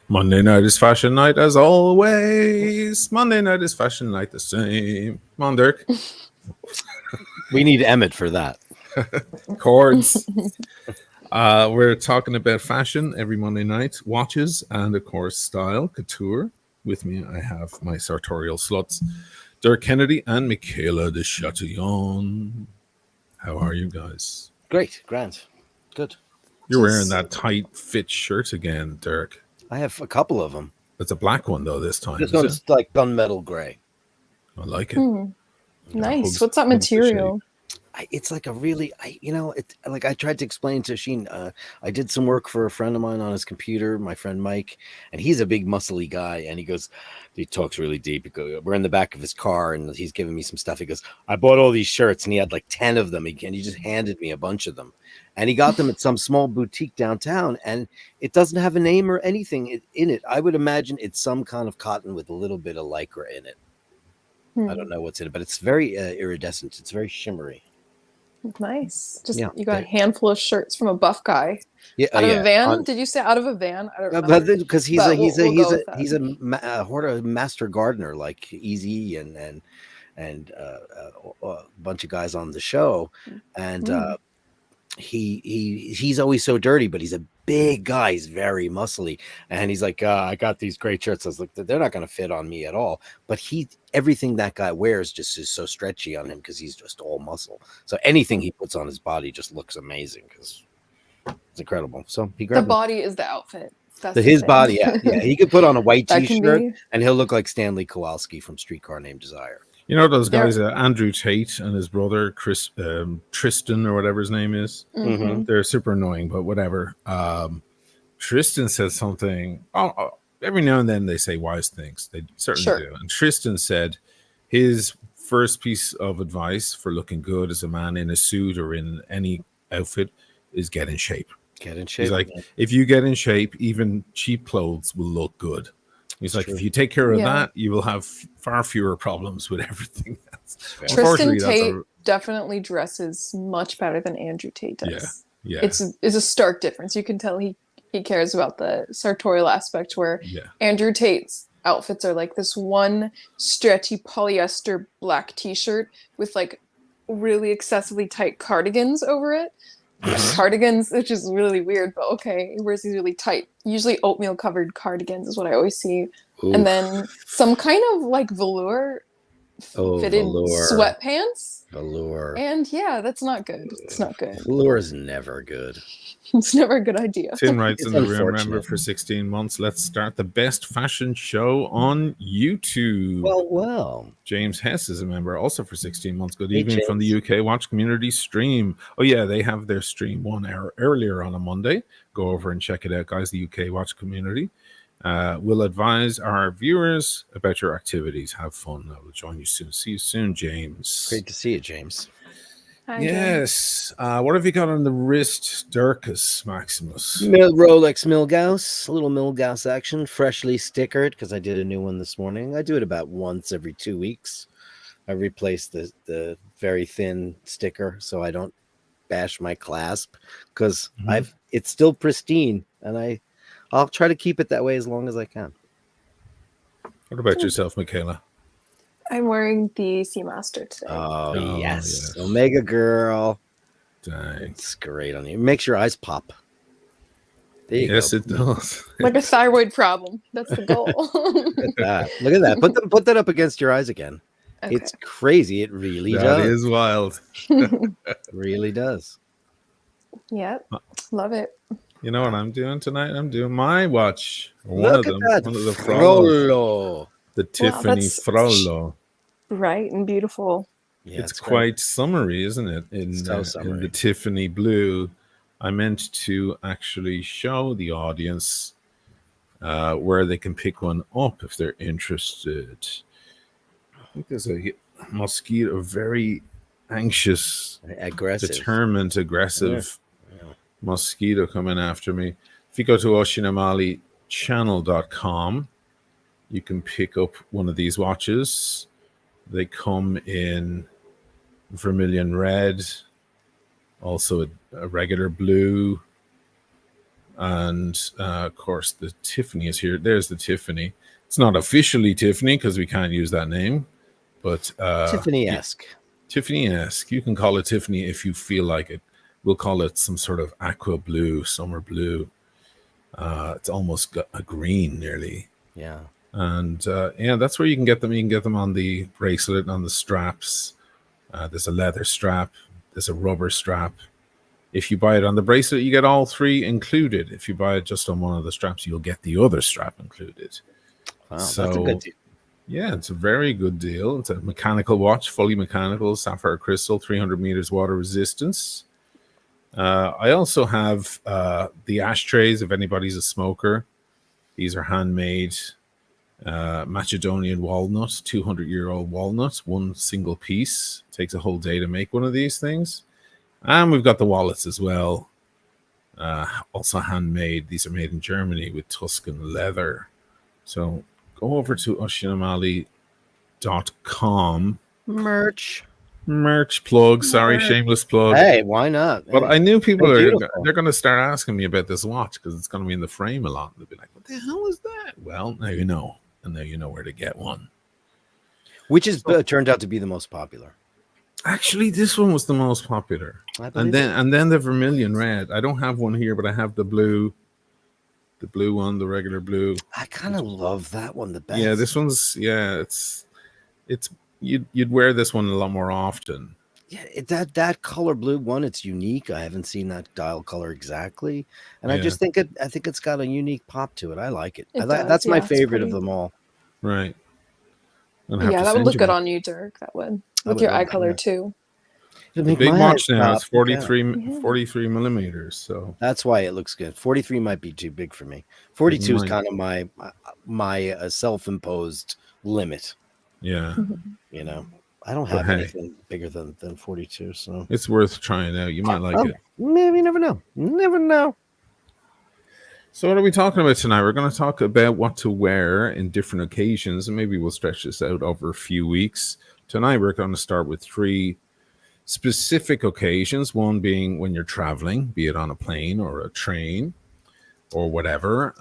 Monday night is fashion night as always. Monday night is fashion night the same. Come on, Dirk. We need Emmett for that. Chords. We're talking about fashion every Monday night, watches, and of course, style, couture. With me, I have my sartorial sluts, Dirk Kennedy and Michaela de Chatillon. How are you guys? Great, grand, good. You're wearing that tight fit shirt again, Dirk. I have a couple of them. It's a black one though this time. This one's like gunmetal gray. I like it. Nice. What's that material? It's like a really, I tried to explain to Sheen. I did some work for a friend of mine on his computer, my friend Mike, and he's a big muscly guy. And he talks really deep. We're in the back of his car, and he's giving me some stuff. He goes, "I bought all these shirts," and he had like 10 of them. And he just handed me a bunch of them, and he got them at some small boutique downtown. And it doesn't have a name or anything in it. I would imagine it's some kind of cotton with a little bit of lycra in it. I don't know what's in it, but it's very iridescent. It's very shimmery. Nice. You got a handful of shirts from a buff guy. Yeah, out of a van. Did you say out of a van? I don't remember. Because he's a master gardener like Easy and a bunch of guys on the show, and he's always so dirty, but he's a big guy. He's very muscly, and he's like, I got these great shirts. I was like, they're not going to fit on me at all. But everything that guy wears just is so stretchy on him because he's just all muscle. So anything he puts on his body just looks amazing because it's incredible. So he grabbed the body is the outfit. That's his body. Yeah. He could put on a white t-shirt and he'll look like Stanley Kowalski from Streetcar Named Desire. You know those guys, Andrew Tate and his brother Tristan or whatever his name is. Mm-hmm. They're super annoying, but whatever. Tristan said something. Every now and then they say wise things. They certainly do. And Tristan said his first piece of advice for looking good as a man in a suit or in any outfit is get in shape. Get in shape. He's like, if you get in shape, even cheap clothes will look good. He's like, if you take care of that, you will have far fewer problems with everything else. Tristan Tate definitely dresses much better than Andrew Tate does. Yeah. It's a stark difference. You can tell he cares about the sartorial aspect where Andrew Tate's outfits are like this one stretchy polyester black t-shirt with like really excessively tight cardigans over it. Cardigans, which is really weird, but okay. He wears these really tight, usually oatmeal covered cardigans is what I always see. Oof. And then some kind of like velour fitted sweatpants. Velour. And that's not good. It's not good. Velour is never good. It's never a good idea. Tim writes in the room, member for 16 months. Let's start the best fashion show on YouTube. Well. James Hess is a member also for 16 months. Good evening from the UK Watch Community stream. Oh, yeah, they have their stream 1 hour earlier on a Monday. Go over and check it out, guys, the UK Watch Community. We'll advise our viewers about your activities. Have fun. I will join you soon. See you soon, James. Great to see you, James. Hi, yes. What have you got on the wrist, Dirkus Maximus? Rolex Milgauss. A little Milgauss action. Freshly stickered because I did a new one this morning. I do it about once every 2 weeks. I replace the very thin sticker so I don't bash my clasp because it's still pristine and I'll try to keep it that way as long as I can. What about yourself, Michaela? I'm wearing the Seamaster today. Oh, yes. Omega girl. Dang. It's great on you. It makes your eyes pop. There you go. It does. Like a thyroid problem. That's the goal. Look at that. Put that up against your eyes again. Okay. It's crazy. It really does. That is wild. It really does. Yep. Love it. You know what I'm doing tonight? I'm doing my watch. Look at that. One of the Frollo. The Tiffany Frollo. Bright and beautiful. Yeah, it's quite summery, isn't it? In the Tiffany blue. I meant to actually show the audience where they can pick one up if they're interested. I think there's a mosquito, very anxious, determined, aggressive mosquito coming after me. If you go to oceanamalichannel.com, you can pick up one of these watches. They come in vermilion red, also a regular blue, And of course, the Tiffany is here. There's the Tiffany. It's not officially Tiffany because we can't use that name, but Tiffany-esque. Tiffany-esque. You can call it Tiffany if you feel like it. We'll call it some sort of aqua blue, summer blue. It's almost a green nearly. Yeah. And that's where you can get them. You can get them on the bracelet, on the straps. There's a leather strap. There's a rubber strap. If you buy it on the bracelet, you get all three included. If you buy it just on one of the straps, you'll get the other strap included. Wow, so, that's a good deal. Yeah, it's a very good deal. It's a mechanical watch, fully mechanical, sapphire crystal, 300 meters water resistance. I also have the ashtrays if anybody's a smoker. These are handmade Macedonian walnut, 200-year-old walnut, one single piece. It takes a whole day to make one of these things. And we've got the wallets as well. Also handmade. These are made in Germany with Tuscan leather. So go over to oisinmichaela.com. Merch plug. Sorry, shameless plug. Hey, why not? But I knew people they're going to start asking me about this watch because it's going to be in the frame a lot. They'll be like, what the hell is that? Well, now you know. And now you know where to get one. Which is turned out to be the most popular. Actually, this one was the most popular. And then the vermilion red. I don't have one here, but I have the blue one, the regular blue. I kind of love that one the best. Yeah, this one's it's you'd wear this one a lot more often. Yeah, that color blue one, it's unique. I haven't seen that dial color exactly, and I just think it's got a unique pop to it. I like it. That's my favorite of them all. Right. Yeah, that would look good on you, Dirk. That would with your eye color too. The big watch now is 43 millimeters, so that's why it looks good. 43 might be too big for me. 42 is kind of my self-imposed limit. Yeah. You know, I don't have anything bigger than 42, so it's worth trying out. You might like it. Maybe, you never know. Never know. So what are we talking about tonight? We're going to talk about what to wear in different occasions, and maybe we'll stretch this out over a few weeks. Tonight we're going to start with 3 specific occasions, one being when you're traveling, be it on a plane or a train or whatever.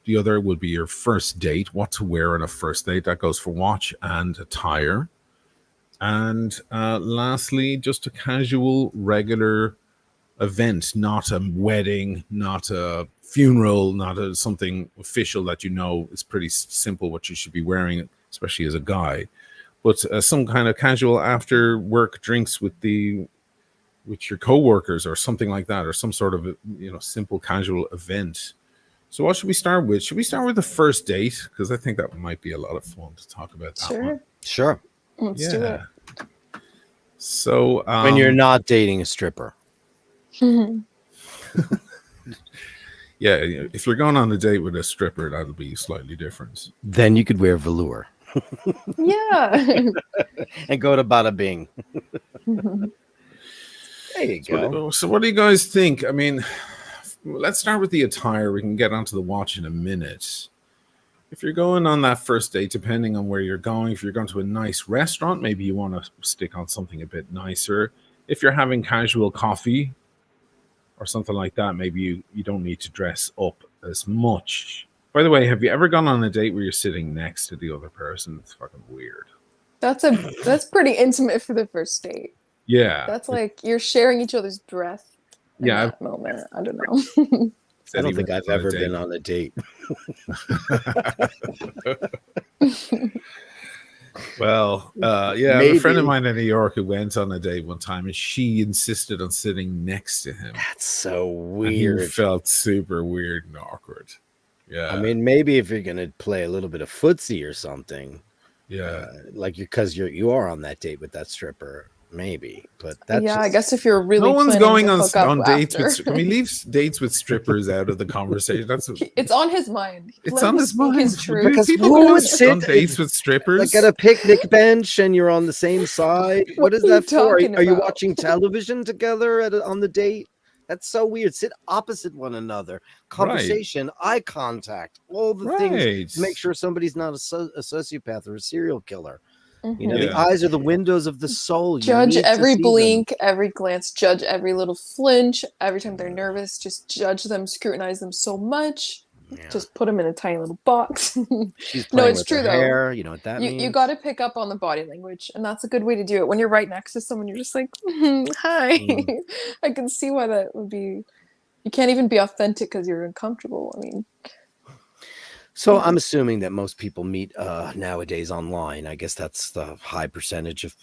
The other would be your first date, what to wear on a first date. That goes for watch and attire. And lastly, just a casual, regular event, not a wedding, not a funeral, not something official that you know is pretty simple what you should be wearing, especially as a guy. But some kind of casual after work drinks with your coworkers or something like that, or some sort of simple casual event. So what should we start with? Should we start with the first date? Because I think that might be a lot of fun to talk about that one. Sure. Let's do it. So when you're not dating a stripper. Yeah, if you're going on a date with a stripper, that'll be slightly different. Then you could wear velour. Yeah. And go to Bada Bing. There you go. So what do you guys think? I mean, let's start with the attire. We can get onto the watch in a minute. If you're going on that first date, depending on where you're going, if you're going to a nice restaurant, maybe you want to stick on something a bit nicer. If you're having casual coffee or something like that, maybe you don't need to dress up as much. By the way, have you ever gone on a date where you're sitting next to the other person? It's fucking weird. That's pretty intimate for the first date. Yeah. That's like you're sharing each other's breath in that moment. I don't know. I don't think I've ever been on a date. Well, maybe. A friend of mine in New York who went on a date one time, and she insisted on sitting next to him. That's so weird. And he felt super weird and awkward. Yeah. I mean, maybe if you're gonna play a little bit of footsie or something. Yeah. Like you are on that date with that stripper. Maybe, but that's I guess if you're really no one's going on dates after. with. Can we leave dates with strippers out of the conversation? It's on his mind. It's on his mind. Because who would sit on dates with strippers? Like at a picnic bench and you're on the same side? What is that for? Are you watching television together on the date? That's so weird. Sit opposite one another. Conversation, eye contact, all the things to make sure somebody's not a sociopath or a serial killer. You know, the eyes are the windows of the soul. Judge every blink, every glance, judge every little flinch. Every time they're nervous, just judge them, scrutinize them so much. Just put them in a tiny little box. She's playing with her hair. You know what that means? You got to pick up on the body language, and that's a good way to do it. When you're right next to someone, you're just like, hi. I can see why that would be. You can't even be authentic because you're uncomfortable. I mean. So I'm assuming that most people meet nowadays online. I guess that's the high percentage of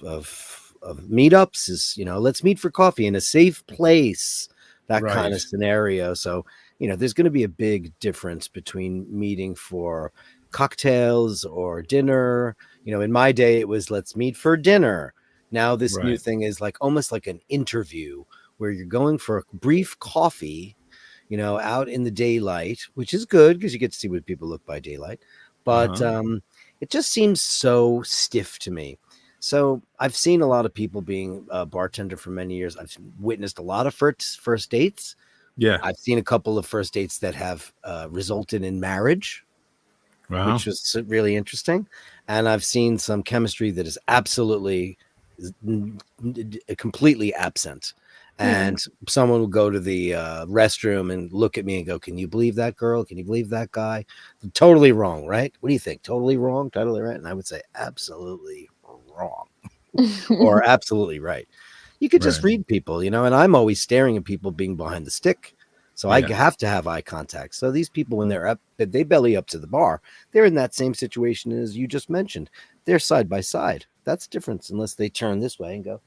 meetups is, you know, let's meet for coffee in a safe place, that kind of scenario. So, you know, there's going to be a big difference between meeting for cocktails or dinner. You know, in my day, it was let's meet for dinner. Now this new thing is like almost like an interview where you're going for a brief coffee, you know, out in the daylight, which is good because you get to see what people look by daylight. But it just seems so stiff to me. So I've seen a lot of people being a bartender for many years. I've witnessed a lot of first dates. Yeah. I've seen a couple of first dates that have resulted in marriage, which was really interesting. And I've seen some chemistry that is absolutely completely absent. And someone will go to the restroom and look at me and go, can you believe that girl? Can you believe that guy? Totally wrong, right? What do you think? Totally wrong? Totally right? And I would say absolutely wrong or absolutely right. You could just read people, you know, and I'm always staring at people being behind the stick. So I have to have eye contact. So these people, when they're up, they belly up to the bar, they're in that same situation as you just mentioned. They're side by side. That's different unless they turn this way and go,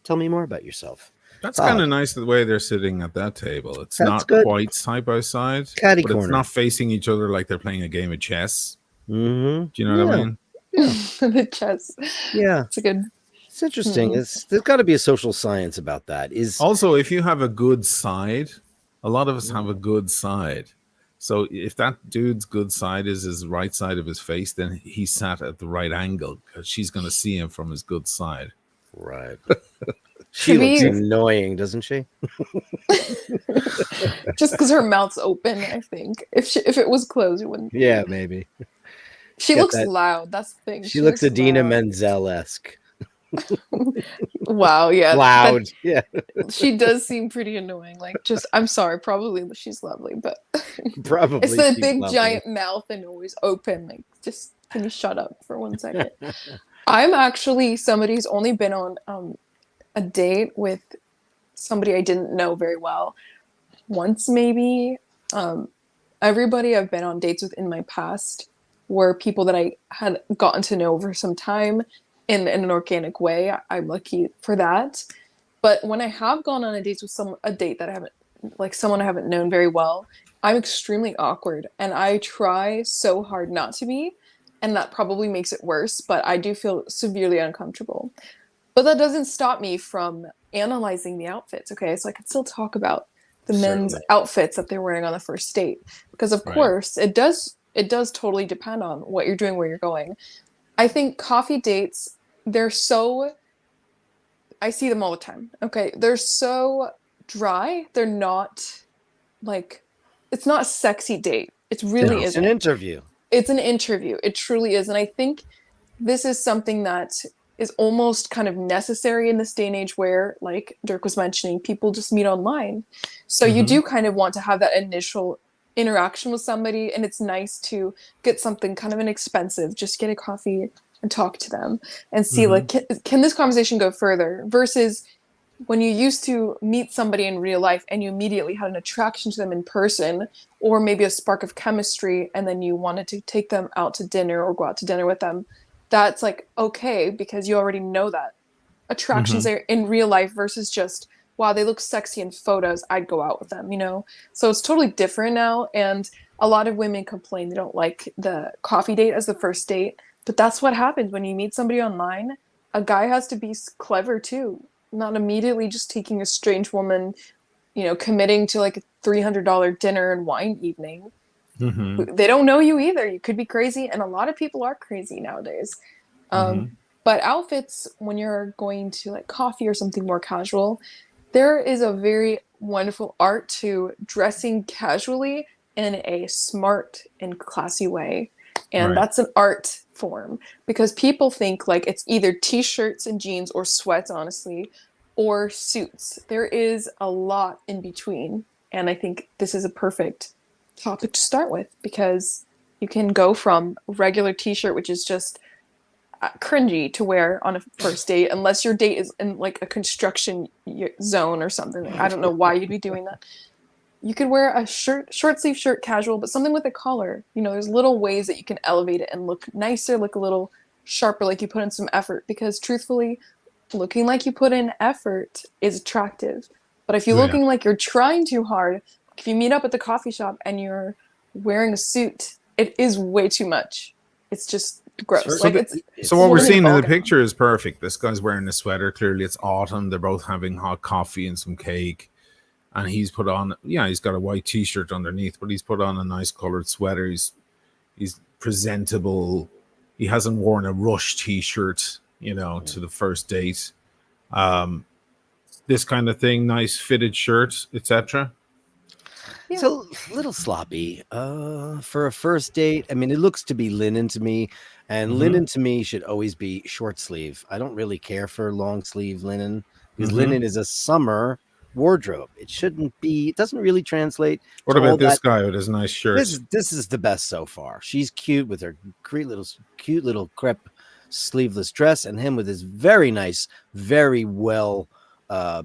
tell me more about yourself. That's kind of nice the way they're sitting at that table. It's not quite side by side, Catty but corner. It's not facing each other like they're playing a game of chess. Mm-hmm. Do you know what I mean? Yeah. The chess. Yeah. It's a good. It's interesting. There's got to be a social science about that. Also, if you have a good side, a lot of us have a good side. So if that dude's good side is his right side of his face, then he sat at the right angle because she's going to see him from his good side. Right. She looks annoying, doesn't she? Just because her mouth's open, I think. If it was closed, it wouldn't. Yeah, maybe. She looks loud. That's the thing. She looks Idina Menzel-esque. Wow, yeah. Loud. Yeah. She does seem pretty annoying. Like, just, I'm sorry, probably she's lovely, but probably it's the big giant mouth and always open. Like, just can you shut up for 1 second? I'm actually somebody who's only been on a date with somebody I didn't know very well once, maybe. Everybody I've been on dates with in my past were people that I had gotten to know over some time in an organic way. I'm lucky for that. But when I have gone on a date with someone I haven't known very well, I'm extremely awkward, and I try so hard not to be, and that probably makes it worse, but I do feel severely uncomfortable. But that doesn't stop me from analyzing the outfits, okay? So I can still talk about the men's outfits that they're wearing on the first date, because of course it does totally depend on what you're doing, where you're going. I think coffee dates, I see them all the time, okay? They're so dry. They're not like, it's not a sexy date. It really isn't. It's an interview. It's an interview. It truly is. And I think this is something that is almost kind of necessary in this day and age where, like Dirk was mentioning, people just meet online. So you do kind of want to have that initial interaction with somebody, and it's nice to get something kind of inexpensive, just get a coffee and talk to them and see like, can this conversation go further, versus when you used to meet somebody in real life and you immediately had an attraction to them in person, or maybe a spark of chemistry, and then you wanted to take them out to dinner or go out to dinner with them. That's like, okay, because you already know that attractions are in real life, versus just, wow, they look sexy in photos, I'd go out with them, you know? So it's totally different now. And a lot of women complain they don't like the coffee date as the first date, but that's what happens when you meet somebody online. A guy has to be clever too, not immediately just taking a strange woman, you know, committing to like a $300 dinner and wine evening. They don't know you either. You could be crazy, and a lot of people are crazy nowadays. But outfits, when you're going to like coffee or something more casual, there is a very wonderful art to dressing casually in a smart and classy way. And that's an art form, because people think like it's either t-shirts and jeans or sweats, honestly, or suits. There is a lot in between, and I think this is a perfect topic to start with, because you can go from regular t-shirt, which is just cringy to wear on a first date, unless your date is in like a construction zone or something. I don't know why you'd be doing that. You could wear a short sleeve shirt, casual, but something with a collar. You know, there's little ways that you can elevate it and look nicer, look a little sharper, like you put in some effort. Because truthfully, looking like you put in effort is attractive. But if you're looking like you're trying too hard, if you meet up at the coffee shop and you're wearing a suit, it is way too much. It's just gross. So what we're seeing in the picture is perfect. This guy's wearing a sweater. Clearly it's autumn. They're both having hot coffee and some cake. And he's put on, he's got a white t-shirt underneath, but he's put on a nice colored sweater. He's presentable. He hasn't worn a rush t-shirt, to the first date. This kind of thing, nice fitted shirt, etc. It's a little sloppy for a first date. I mean, it looks to be linen to me, and linen to me should always be short sleeve. I don't really care for long sleeve linen, because linen is a summer wardrobe. It shouldn't be. It doesn't really translate. What about this guy with his nice shirt? This is the best so far. She's cute with her cute little crepe sleeveless dress, and him with his very nice, very well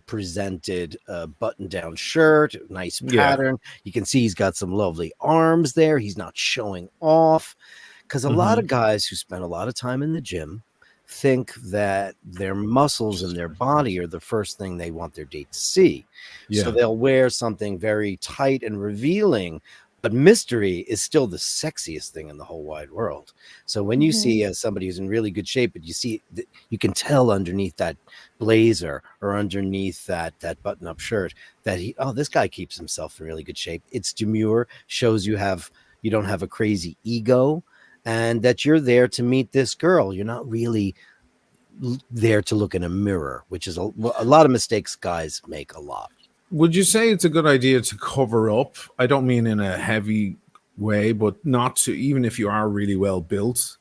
presented button down shirt, nice pattern. You can see he's got some lovely arms there. He's not showing off, because a lot of guys who spend a lot of time in the gym think that their muscles and their body are the first thing they want their date to see. So they'll wear something very tight and revealing, but mystery is still the sexiest thing in the whole wide world. So when you see somebody who's in really good shape, but you can tell underneath that blazer or underneath that button-up shirt that this guy keeps himself in really good shape. It's demure, shows you don't have a crazy ego, and that you're there to meet this girl. You're not really there to look in a mirror, which is a lot of mistakes guys make a lot. Would you say it's a good idea to cover up? I don't mean in a heavy way, but not to, even if you are really well built,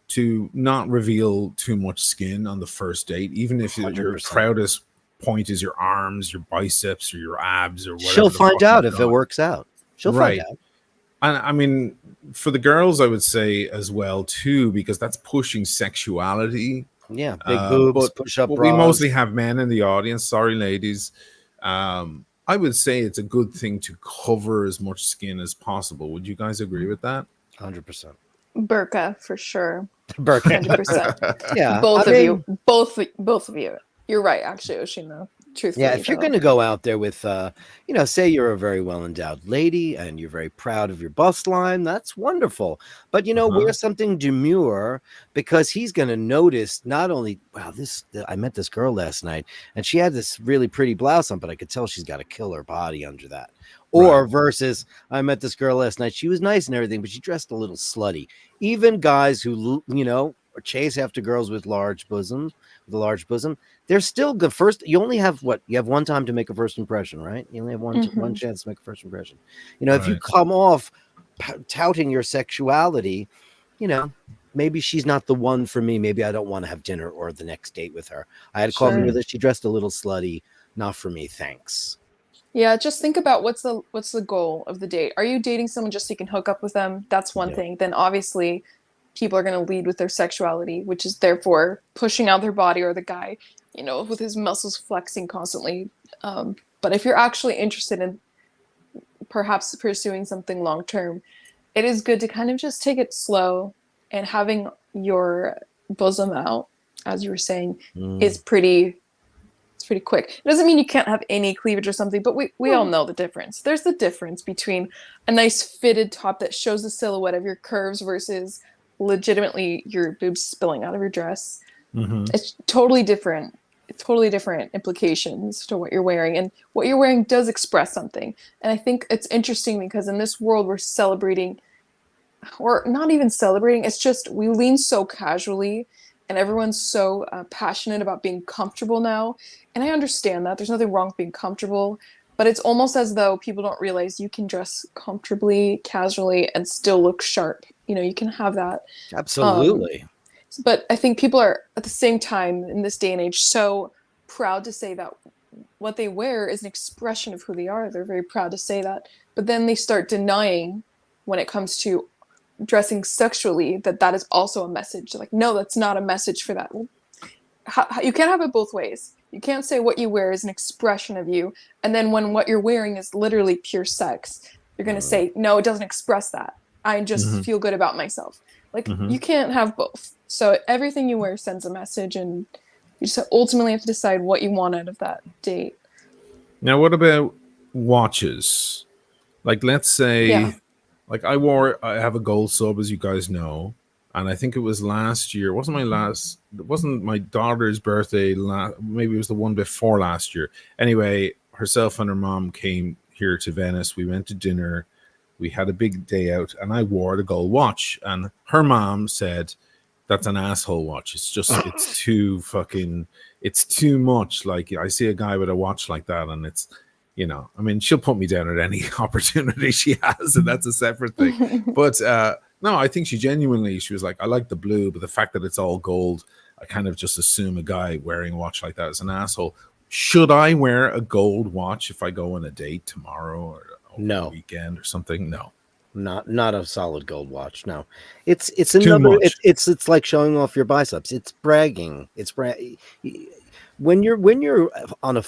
to not reveal too much skin on the first date, even if your proudest point is your arms, your biceps, or your abs, or whatever. She'll find out if it works out. She'll find out. And I mean, for the girls, I would say as well, too, because that's pushing sexuality. Yeah, big boobs, push-up bras. We mostly have men in the audience. Sorry, ladies. I would say it's a good thing to cover as much skin as possible. Would you guys agree with that? 100%. Burqa, for sure. Burqa. 100%. Yeah. Both of you. You're right, actually, Oisin, though. Truthfully, if you're going to go out there with, say you're a very well-endowed lady and you're very proud of your bust line, that's wonderful. But, wear something demure, because he's going to notice not only, wow, I met this girl last night and she had this really pretty blouse on, but I could tell she's got a killer body under that. Or versus, I met this girl last night. She was nice and everything, but she dressed a little slutty. Even guys who, chase after girls with a large bosom, they're still good. First, you only have you have one time to make a first impression, right? You only have one chance to make a first impression. If you come off touting your sexuality, maybe she's not the one for me. Maybe I don't want to have dinner or the next date with her. I had a coffee with her. She dressed a little slutty. Not for me. Thanks. Yeah, just think about what's the goal of the date. Are you dating someone just so you can hook up with them? That's one thing. Then obviously people are going to lead with their sexuality, which is therefore pushing out their body, or the guy, with his muscles flexing constantly. But if you're actually interested in perhaps pursuing something long term, it is good to kind of just take it slow, and having your bosom out, as you were saying, is pretty quick. It doesn't mean you can't have any cleavage or something, but we all know the difference. There's the difference between a nice fitted top that shows the silhouette of your curves versus legitimately your boobs spilling out of your dress. It's totally different. It's totally different implications to what you're wearing, and what you're wearing does express something. And I think it's interesting because in this world we're celebrating, or not even celebrating, it's just we lean so casually, and everyone's so passionate about being comfortable now. And I understand that there's nothing wrong with being comfortable, but it's almost as though people don't realize you can dress comfortably, casually, and still look sharp you can have that. Absolutely. But I think people are at the same time in this day and age so proud to say that what they wear is an expression of who they are. They're very proud to say that. But then they start denying when it comes to dressing sexually that is also a message. Like, no, that's not a message for that. You can't have it both ways. You can't say what you wear is an expression of you, and then when what you're wearing is literally pure sex, you're going to say, no, it doesn't express that. I just feel good about myself. Like, you can't have both. So everything you wear sends a message, and you just ultimately have to decide what you want out of that date. Now, what about watches? Like, let's say, like I have a gold sub, as you guys know. And I think it was last year. It wasn't my daughter's birthday. Maybe it was the one before last year. Anyway, herself and her mom came here to Venice. We went to dinner. We had a big day out, and I wore the gold watch. And her mom said, "That's an asshole watch. It's too much. Like, I see a guy with a watch like that, and it's, I mean, she'll put me down at any opportunity she has, and that's a separate thing." But no, I think she was like, I like the blue, but the fact that it's all gold, I kind of just assume a guy wearing a watch like that is an asshole. Should I wear a gold watch if I go on a date tomorrow or over the weekend or something? No. Not a solid gold watch. No, it's another. It's like showing off your biceps. It's bragging. When you're on a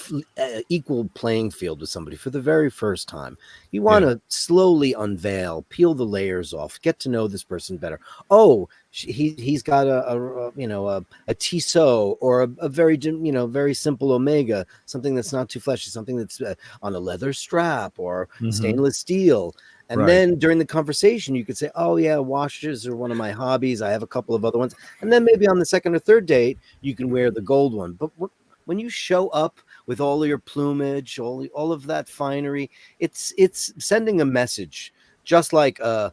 equal playing field with somebody for the very first time, you want to slowly unveil, peel the layers off, get to know this person better. Oh, he's got a Tissot or a very very simple Omega, something that's not too fleshy, something that's on a leather strap or stainless steel. And then during the conversation, you could say, "Oh yeah, watches are one of my hobbies. I have a couple of other ones." And then maybe on the second or third date, you can wear the gold one. But when you show up with all of your plumage, all of that finery, it's sending a message, just like a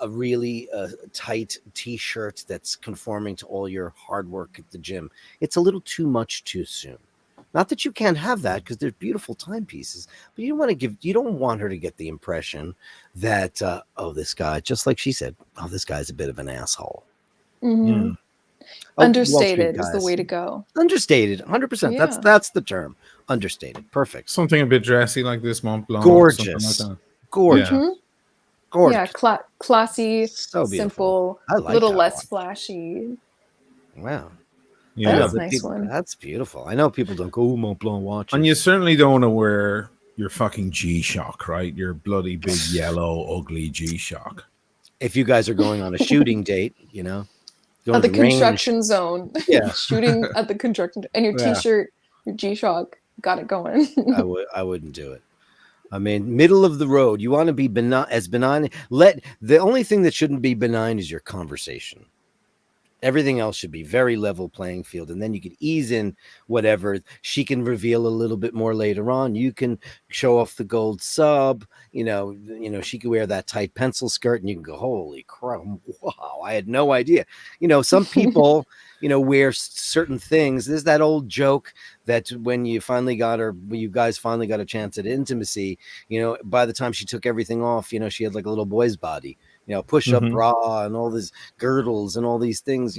really tight T-shirt that's conforming to all your hard work at the gym. It's a little too much too soon. Not that you can't have that, because they're beautiful timepieces, but you don't want her to get the impression that this guy, just like she said, this guy's a bit of an asshole. Mm-hmm. Understated is the way to go. Understated, 100%. Yeah. That's the term. Understated. Perfect. Something a bit dressy like this, Mont Blanc. Gorgeous. Like gorgeous. Mm-hmm. Gorgeous. Yeah, classy, so simple, a little less flashy. Wow. Yeah, that's a nice one. That's beautiful. I know people don't go Mont Blanc watches. And you certainly don't want to wear your fucking G-Shock, right? Your bloody big yellow, ugly G-Shock. If you guys are going on a shooting date, at the construction zone. Yeah. Shooting at the construction, and your T-shirt, your G-Shock, got it going. I wouldn't do it. I mean, middle of the road. You want to be benign. The only thing that shouldn't be benign is your conversation. Everything else should be very level playing field. And then you can ease in whatever. She can reveal a little bit more later on. You can show off the gold sub. She could wear that tight pencil skirt and you can go, holy crap. Wow. I had no idea. Some people, wear certain things. There's that old joke that when you guys finally got a chance at intimacy, by the time she took everything off, she had like a little boy's body. Push-up bra and all these girdles and all these things,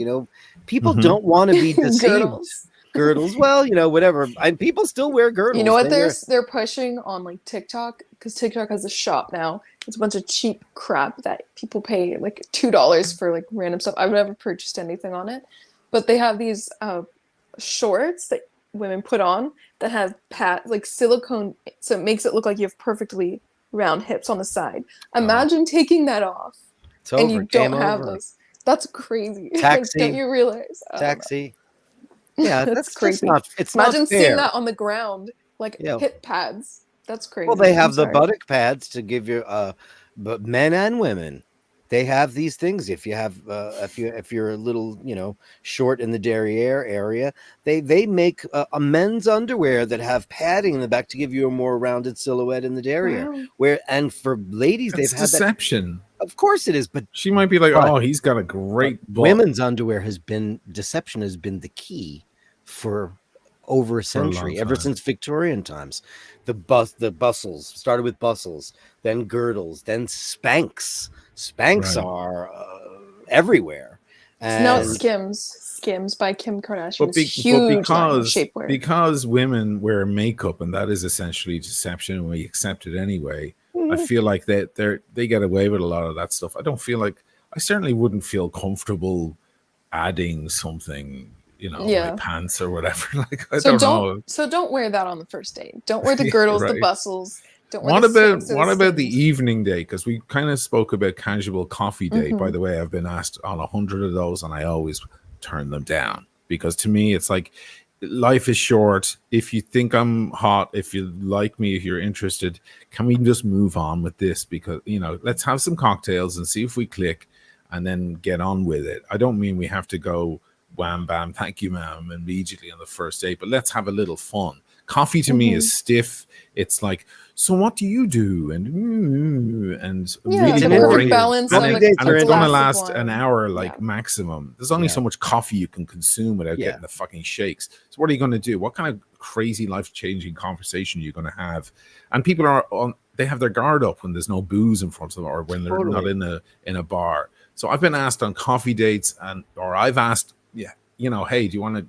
people don't want to be deceived. Girdles. Well, whatever. And people still wear girdles. You know what they're pushing on like TikTok, because TikTok has a shop now. It's a bunch of cheap crap that people pay like $2 for like random stuff. I've never purchased anything on it, but they have these shorts that women put on that have like silicone, so it makes it look like you have perfectly round hips on the side. Imagine taking that off and you don't have those. That's crazy. Taxi. Don't you realize? Taxi. Yeah, that's crazy. It's Imagine not fair. seeing that on the ground, like hip pads. That's crazy. Well, they have the buttock pads to give you, but men and women, they have these things. If you have, if you're a little, short in the derriere area, they make a men's underwear that have padding in the back to give you a more rounded silhouette in the derriere. Wow. And for ladies, they've had deception. Of course it is, but she might be like, "Oh, he's got a great butt." Women's underwear deception has been the key for over a century, ever since Victorian times. The bustles started with bustles, then girdles, then Spanx. Spanx are everywhere. And now Skims by Kim Kardashian but, is huge shapewear. Because women wear makeup, and that is essentially deception, and we accept it anyway. I feel like they get away with a lot of that stuff. I certainly wouldn't feel comfortable adding something, my pants or whatever. Like, I don't know. So don't wear that on the first date. Don't wear the girdles, the bustles. Don't wear what about the evening date? Because we kind of spoke about casual coffee date. By the way, I've been asked on 100 of those, and I always turn them down, because to me, it's like, life is short. If you think I'm hot, if you like me, if you're interested, can we just move on with this? Because, let's have some cocktails and see if we click, and then get on with it. I don't mean we have to go wham bam, thank you ma'am, immediately on the first date, but let's have a little fun. Coffee to me is stiff. It's like, so what do you do? And really boring. Balance and it's going to last an hour, maximum. There's only so much coffee you can consume without getting the fucking shakes. So what are you going to do? What kind of crazy life-changing conversation are you going to have? And people they have their guard up when there's no booze in front of them, or when they're not in a bar. So I've been asked on coffee dates, or I've asked, hey, do you want to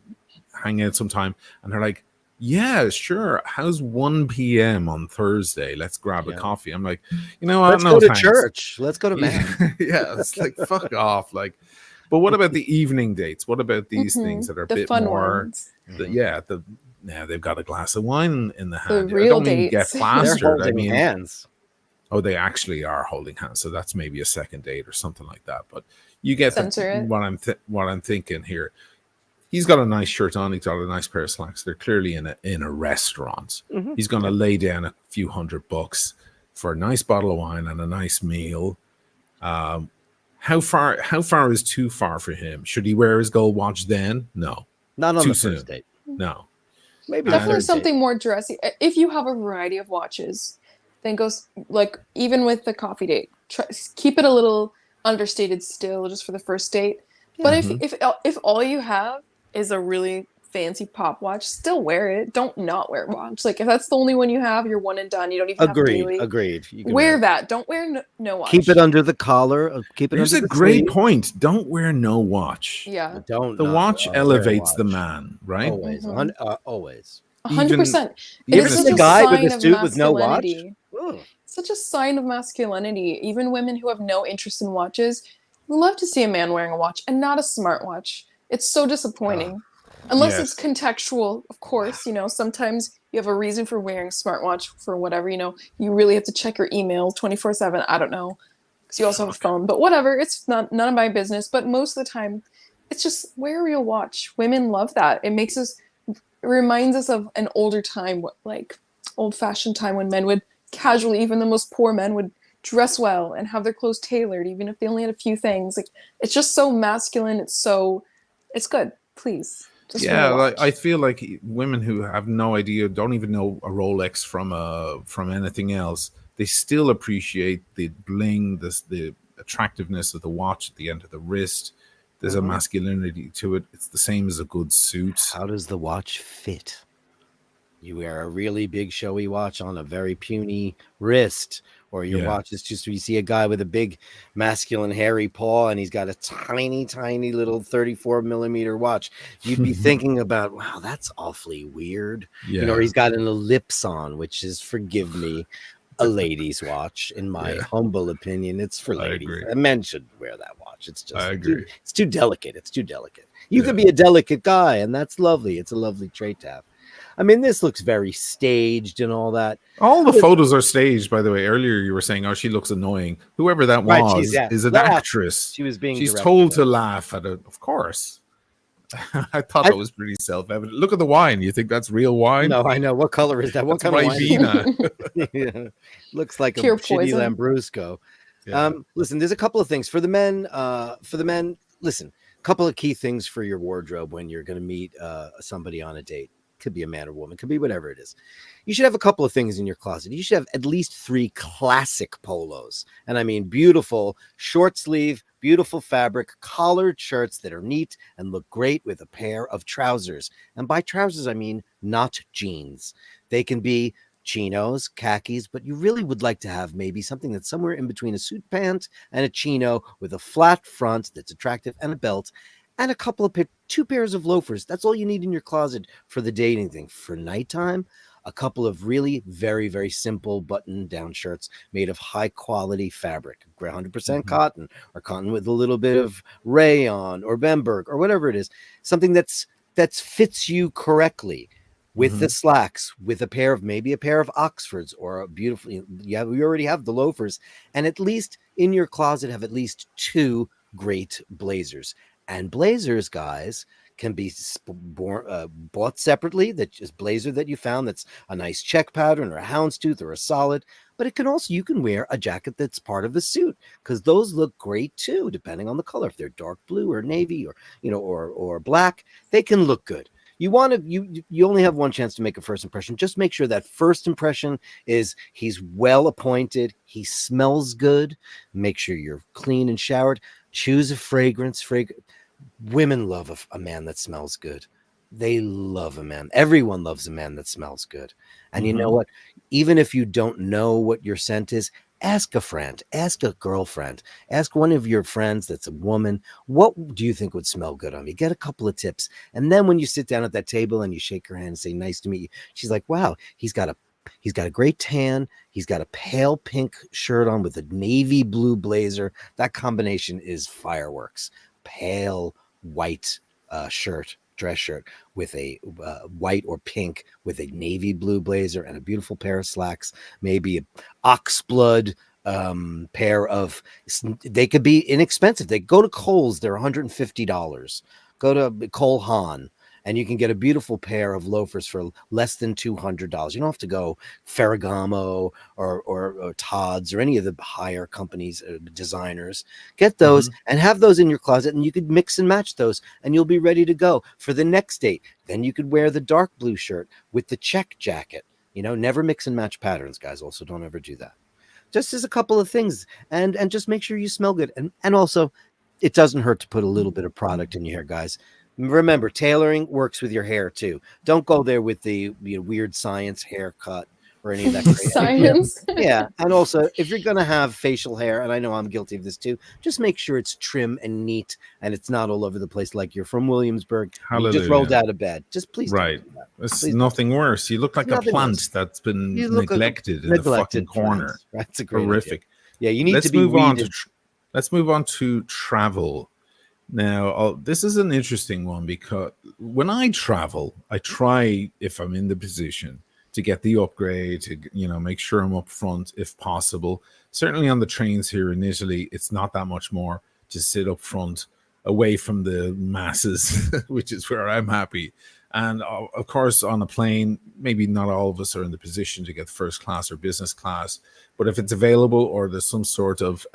hang out sometime? And they're like, yeah, sure. How's 1 p.m. on Thursday? Let's grab a coffee. I'm like, let's go to church. Let's go to mass. It's like, fuck off. Like, but what about the evening dates? What about these things that are a bit more? They've got a glass of wine in the hand. The real dates. Get plastered. I mean, hands. Oh, they actually are holding hands. So that's maybe a second date or something like that. But you get what I'm thinking here. He's got a nice shirt on. He's got a nice pair of slacks. They're clearly in a restaurant. He's going to lay down a few $100 for a nice bottle of wine and a nice meal. How far is too far for him? Should he wear his gold watch then? No, not on the first date. No, maybe definitely something more dressy. If you have a variety of watches, then even with the coffee date, keep it a little understated still, just for the first date. But if all you have is a really fancy pop watch, still wear it. Don't not wear a watch. Like, if that's the only one you have, you're one and done. You don't even have daily. Agreed. Wear that. Don't wear no watch. Keep it under the collar. Here's a great point. Don't wear no watch. Yeah. The watch elevates the man, right? Always. Always. 100%. Even the guy with a suit with no watch. Such a sign of masculinity. Even women who have no interest in watches love to see a man wearing a watch, and not a smartwatch. It's so disappointing. Unless it's contextual, of course. Sometimes you have a reason for wearing a smartwatch for whatever, you really have to check your email 24/7. I don't know, because you also have a phone. But whatever, it's none of my business. But most of the time, it's just wear a real watch. Women love that. It reminds us of an older time, like old-fashioned time, when men would casually, even the most poor men, would dress well and have their clothes tailored, even if they only had a few things. Like, it's just so masculine. It's good. Please. I feel like women who have no idea, don't even know a Rolex from anything else, they still appreciate the bling, the attractiveness of the watch at the end of the wrist. There's a masculinity to it. It's the same as a good suit. How does the watch fit? You wear a really big showy watch on a very puny wrist, or your watch is just, you see a guy with a big masculine hairy paw and he's got a tiny, tiny little 34 millimeter watch. You'd be thinking about, wow, that's awfully weird. Or he's got an ellipse on, which is, forgive me, a lady's watch. In my humble opinion, it's for ladies. Men should wear that watch. It's just, it's too delicate. It's too delicate. You could be a delicate guy, and that's lovely. It's a lovely trait to have. I mean, this looks very staged and all that. All the photos are staged, by the way. Earlier, you were saying, "Oh, she looks annoying." Whoever that was is an actress. She's told to laugh at it. Of course. I thought that was pretty self-evident. Look at the wine. You think that's real wine? No, I know. What color is that? What kind of wine? Looks like pure a shitty Lambrusco. Listen, there's a couple of things for the men. Listen, a couple of key things for your wardrobe when you're going to meet somebody on a date. Could be a man or woman, could be whatever it is. You should have a couple of things in your closet. You should have at least 3 classic polos. And I mean beautiful short sleeve, beautiful fabric, collared shirts that are neat and look great with a pair of trousers. And by trousers, I mean not jeans. They can be chinos, khakis, but you really would like to have maybe something that's somewhere in between a suit pant and a chino with a flat front that's attractive and a belt and a couple of 2 pairs of loafers. That's all you need in your closet for the dating thing. For nighttime, a couple of really very, very simple button down shirts made of high quality fabric, 100% cotton or cotton with a little bit of rayon or Bemberg or whatever it is, something that fits you correctly. With the slacks, with maybe a pair of Oxfords or a beautiful, we already have the loafers, and at least in your closet have at least 2 great blazers. And blazers, guys, can be bought separately. That is blazer that you found that's a nice check pattern or a houndstooth or a solid. But it can also, you can wear a jacket that's part of the suit because those look great too, depending on the color. If they're dark blue or navy or or black, they can look good. You want to you only have one chance to make a first impression. Just make sure that first impression is he's well appointed, he smells good. Make sure you're clean and showered. Choose a fragrance. Women love a man that smells good. They love a man. Everyone loves a man that smells good. And you know what? Even if you don't know what your scent is, ask a friend, ask a girlfriend, ask one of your friends that's a woman, what do you think would smell good on me? Get a couple of tips. And then when you sit down at that table and you shake her hand and say, nice to meet you, she's like, wow, he's got a great tan. He's got a pale pink shirt on with a navy blue blazer. That combination is fireworks. Pale white dress shirt with a white or pink with a navy blue blazer and a beautiful pair of slacks, maybe a oxblood pair of, they could be inexpensive. They go to Kohl's, they're $150. Go to Cole Haan and you can get a beautiful pair of loafers for less than $200. You don't have to go Ferragamo or Todd's or any of the higher companies, designers. Get those and have those in your closet, and you could mix and match those, and you'll be ready to go for the next date. Then you could wear the dark blue shirt with the check jacket. Never mix and match patterns, guys. Also, don't ever do that. Just as a couple of things, and just make sure you smell good, and also, it doesn't hurt to put a little bit of product in your hair, guys. Remember, tailoring works with your hair too. Don't go there with the weird science haircut or any of that crazy science. Yeah, and also if you're gonna have facial hair, and I know I'm guilty of this too, just make sure it's trim and neat and it's not all over the place like you're from Williamsburg. You just rolled out of bed. Just please, right? It's nothing worse. You look like a plant that's been neglected in the fucking corner. That's a great horrific. Idea. Yeah, you need to be let's move on to travel. Now, this is an interesting one because when I travel, I try, if I'm in the position, to get the upgrade, to make sure I'm up front if possible. Certainly on the trains here in Italy, it's not that much more to sit up front, away from the masses, which is where I'm happy. And of course, on a plane, maybe not all of us are in the position to get first class or business class, but if it's available or there's some sort of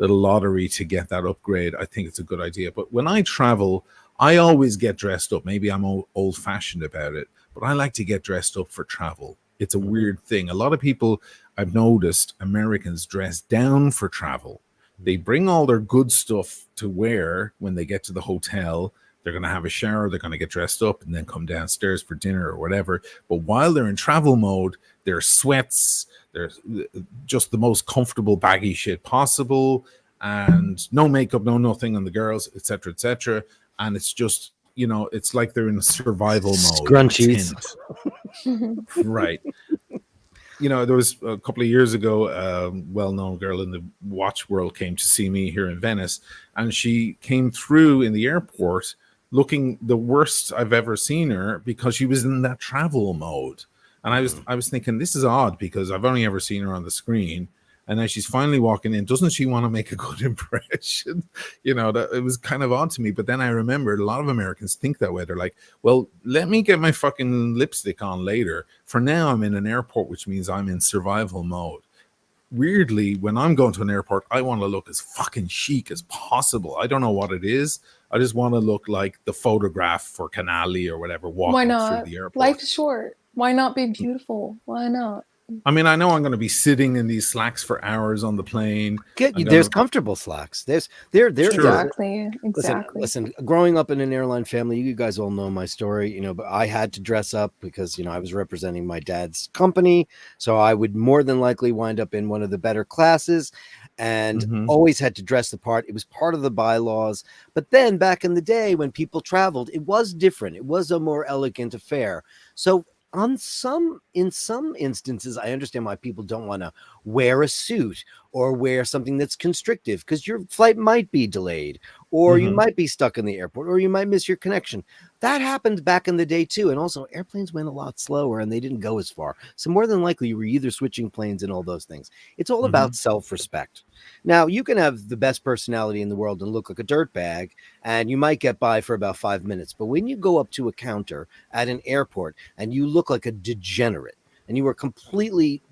little lottery to get that upgrade, I think it's a good idea. But when I travel, I always get dressed up. Maybe I'm old-fashioned about it, but I like to get dressed up for travel. It's a weird thing. A lot of people, I've noticed, Americans dress down for travel. They bring all their good stuff to wear when they get to the hotel. They're going to have a shower, they're going to get dressed up and then come downstairs for dinner or whatever. But while they're in travel mode, their sweats, they're just the most comfortable baggy shit possible, and no makeup, no nothing on the girls, etc., etc. And it's just, it's like they're in survival mode. Scrunchies. Right. There was a couple of years ago, a well-known girl in the watch world came to see me here in Venice, and she came through in the airport looking the worst I've ever seen her because she was in that travel mode. And I was thinking, this is odd because I've only ever seen her on the screen. And then she's finally walking in. Doesn't she want to make a good impression? That it was kind of odd to me. But then I remembered a lot of Americans think that way. They're like, well, let me get my fucking lipstick on later. For now, I'm in an airport, which means I'm in survival mode. Weirdly, when I'm going to an airport, I want to look as fucking chic as possible. I don't know what it is. I just want to look like the photograph for Canali or whatever walking through the airport. Life's short. Why not be beautiful? Why not? I mean, I know I'm going to be sitting in these slacks for hours on the plane. There's comfortable slacks. There. Exactly. Listen. Growing up in an airline family, you guys all know my story. You know, but I had to dress up because I was representing my dad's company, so I would more than likely wind up in one of the better classes, and always had to dress the part. It was part of the bylaws. But then back in the day when people traveled, it was different. It was a more elegant affair. So in some instances, I understand why people don't want to wear a suit or wear something that's constrictive, because your flight might be delayed, or you might be stuck in the airport, or you might miss your connection. That happened back in the day too. And also airplanes went a lot slower and they didn't go as far. So more than likely you were either switching planes and all those things. It's all about self-respect. Now, you can have the best personality in the world and look like a dirtbag, and you might get by for about 5 minutes. But when you go up to a counter at an airport and you look like a degenerate and you are completely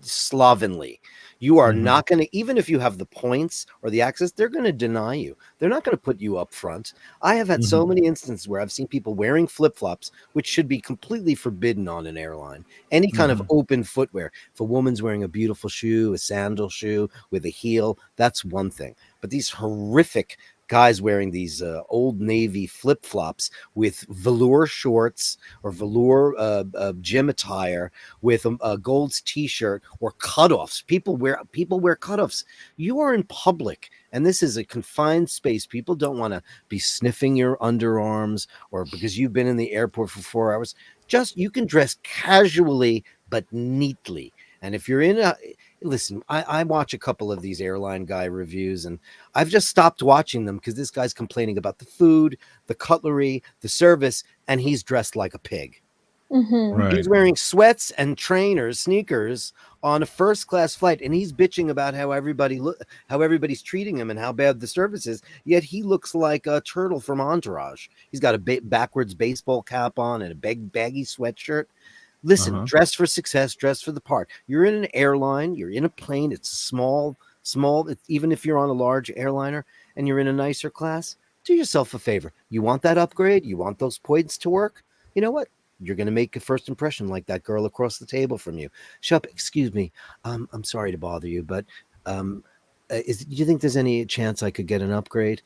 slovenly, you are not going to, even if you have the points or the access, they're going to deny you. They're not going to put you up front. I have had so many instances where I've seen people wearing flip-flops, which should be completely forbidden on an airline. Any kind of open footwear. If a woman's wearing a beautiful shoe, a sandal shoe with a heel, that's one thing. But these horrific guys wearing these Old Navy flip-flops with velour shorts or velour gym attire with a Gold's t-shirt or cutoffs. People wear cutoffs. You are in public, and this is a confined space. People don't want to be sniffing your underarms, or because you've been in the airport for 4 hours. Just, you can dress casually but neatly. And if you're listen, I watch a couple of these airline guy reviews, and I've just stopped watching them because this guy's complaining about the food, the cutlery, the service, and he's dressed like a pig. Right. He's wearing sweats and sneakers on a first class flight, and he's bitching about how everybody's treating him and how bad the service is. Yet he looks like a turtle from Entourage. He's got a backwards baseball cap on and a baggy sweatshirt. Listen, dress for success, dress for the part. You're in an airline, you're in a plane, it's small, even if you're on a large airliner and you're in a nicer class, do yourself a favor. You want that upgrade? You want those points to work? You know what? You're going to make a first impression like that girl across the table from you. Shup, excuse me. I'm sorry to bother you, but do you think there's any chance I could get an upgrade?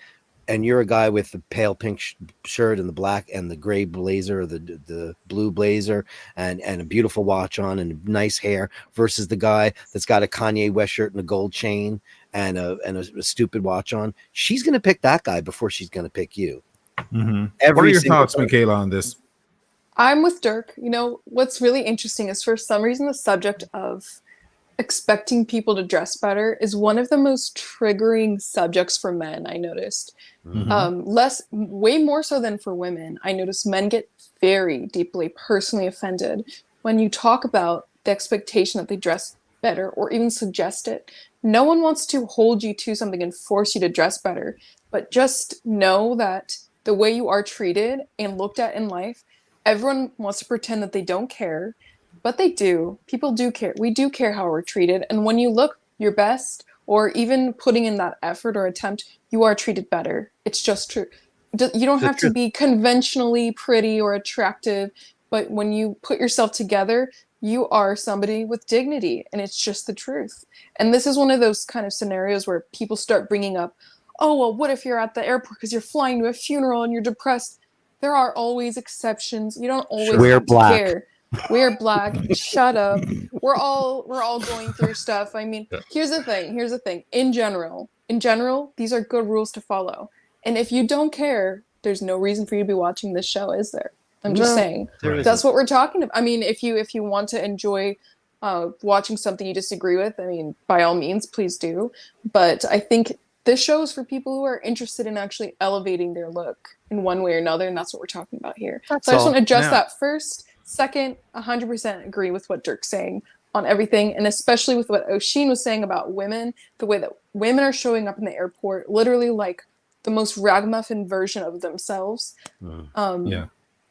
And you're a guy with the pale pink shirt and the black and the gray blazer, or the blue blazer, and a beautiful watch on and nice hair, versus the guy that's got a Kanye West shirt and a gold chain and a stupid watch on. She's going to pick that guy before she's going to pick you. What are your thoughts, Michaela, on this? I'm with Dirk. What's really interesting is, for some reason, the subject of expecting people to dress better is one of the most triggering subjects for men, I noticed. Way more so than for women. I notice men get very deeply personally offended when you talk about the expectation that they dress better or even suggest it. No one wants to hold you to something and force you to dress better, but just know that the way you are treated and looked at in life, everyone wants to pretend that they don't care, but they do. People do care. We do care how we're treated. And when you look your best, or even putting in that effort or attempt, you are treated better. It's just true. You don't have to be conventionally pretty or attractive, but when you put yourself together, you are somebody with dignity, and it's just the truth. And this is one of those kind of scenarios where people start bringing up, oh, well, what if you're at the airport because you're flying to a funeral and you're depressed? There are always exceptions. You don't always have to care. We're black. Shut up. We're all going through stuff. I mean, here's the thing. In general, these are good rules to follow. And if you don't care, there's no reason for you to be watching this show, is there? I'm just saying. That's what we're talking about. I mean, if you want to enjoy watching something you disagree with, I mean, by all means, please do. But I think this show is for people who are interested in actually elevating their look in one way or another, and that's what we're talking about here. So I just want to address that first. Second, 100% agree with what Dirk's saying on everything, and especially with what Oisin was saying about women, the way that women are showing up in the airport, literally like the most ragamuffin version of themselves.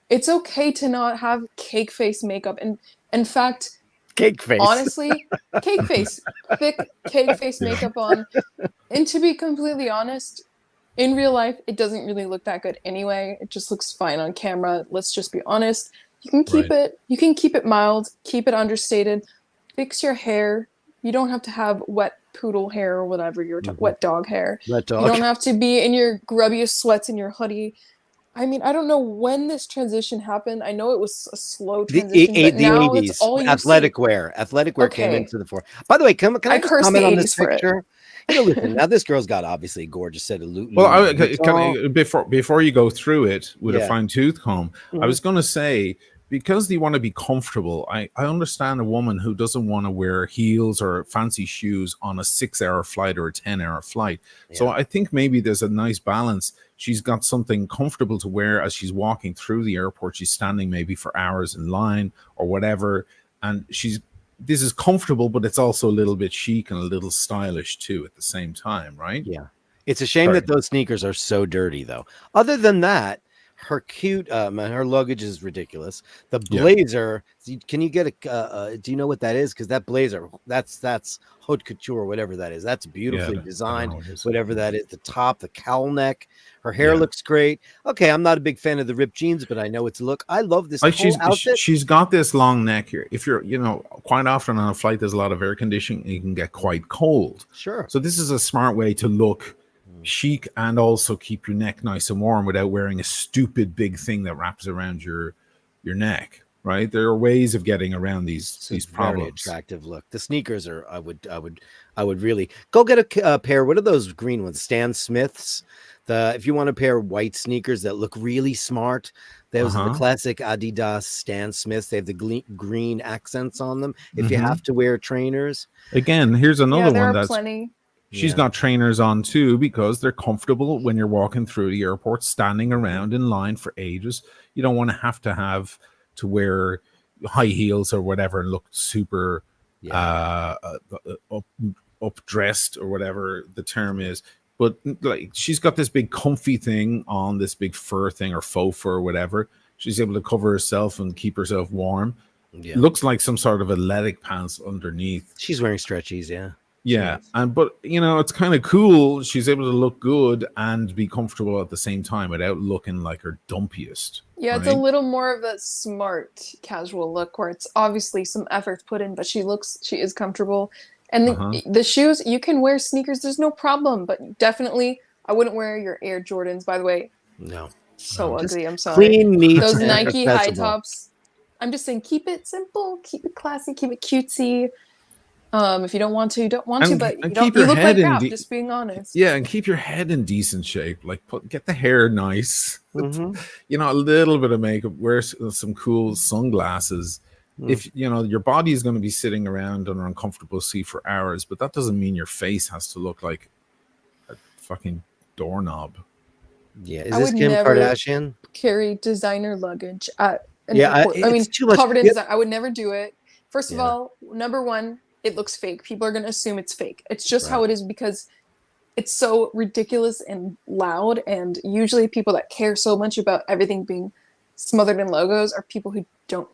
It's okay to not have cake face makeup. And in fact, cake face. Honestly, cake face, thick cake face makeup on. And to be completely honest, in real life, it doesn't really look that good anyway. It just looks fine on camera. Let's just be honest. You can keep it mild, keep it understated. fix your hair. You don't have to have wet poodle hair or whatever wet dog hair. Wet dog. You don't have to be in your grubbiest sweats in your hoodie. I mean, I don't know when this transition happened. I know it was a slow transition, but now 80s, it's all you athletic see. wear. Athletic wear came into the fore. By the way, can I just comment on this picture? Listen, now this girl's got obviously a gorgeous set of loot. Well, before you go through it with a fine tooth comb, I was going to say, because they want to be comfortable, I understand a woman who doesn't want to wear heels or fancy shoes on a 6-hour flight or a 10-hour flight. Yeah. So I think maybe there's a nice balance. She's got something comfortable to wear as she's walking through the airport. She's standing maybe for hours in line or whatever. And this is comfortable, but it's also a little bit chic and a little stylish too at the same time, right? Yeah. It's a shame that those sneakers are so dirty, though. Other than that, her her luggage is ridiculous. The blazer, can you get do you know what that is? Because that blazer, that's haute couture, whatever that is. That's beautifully designed, whatever that is. The top, the cowl neck, her hair looks great. Okay, I'm not a big fan of the ripped jeans, but I know it's a look. I love this whole outfit. She's got this long neck here. If you're, quite often on a flight, there's a lot of air conditioning and you can get quite cold. Sure. So this is a smart way to look chic and also keep your neck nice and warm without wearing a stupid big thing that wraps around your neck, right? There are ways of getting around these problems. Very attractive look. The sneakers are I would really go get a pair. What are those green ones? Stan Smiths. If you want a pair of white sneakers that look really smart, those are the classic Adidas Stan Smiths. They have the green accents on them. If you have to wear trainers, again, here's another one that's plenty. She's got trainers on too because they're comfortable when you're walking through the airport, standing around in line for ages. You don't want to have to wear high heels or whatever and look super up dressed or whatever the term is. But like she's got this big comfy thing on, this big fur thing or faux fur or whatever. She's able to cover herself and keep herself warm. Yeah. Looks like some sort of athletic pants underneath. She's wearing stretchies, yeah. Yeah, but it's kind of cool. She's able to look good and be comfortable at the same time without looking like her dumpiest. Yeah, right? It's a little more of a smart casual look where it's obviously some effort put in, but she is comfortable. And the shoes, you can wear sneakers. There's no problem, but definitely I wouldn't wear your Air Jordans. By the way, no, so ugly. I'm sorry. Clean, neat, those Nike high tops. I'm just saying, keep it simple, keep it classy, keep it cutesy. If you don't want to, you don't want to, but you look like crap, just being honest. Yeah, and keep your head in decent shape. Like get the hair nice. A little bit of makeup, wear some cool sunglasses. If your body is going to be sitting around on an uncomfortable seat for hours, but that doesn't mean your face has to look like a fucking doorknob. Yeah, is this Kim Kardashian? Carry designer luggage at an airport. I mean, covered in design. I would never do it. First of all, number one, it looks fake. People are going to assume it's fake. It's just how it is because it's so ridiculous and loud. And usually people that care so much about everything being smothered in logos are people who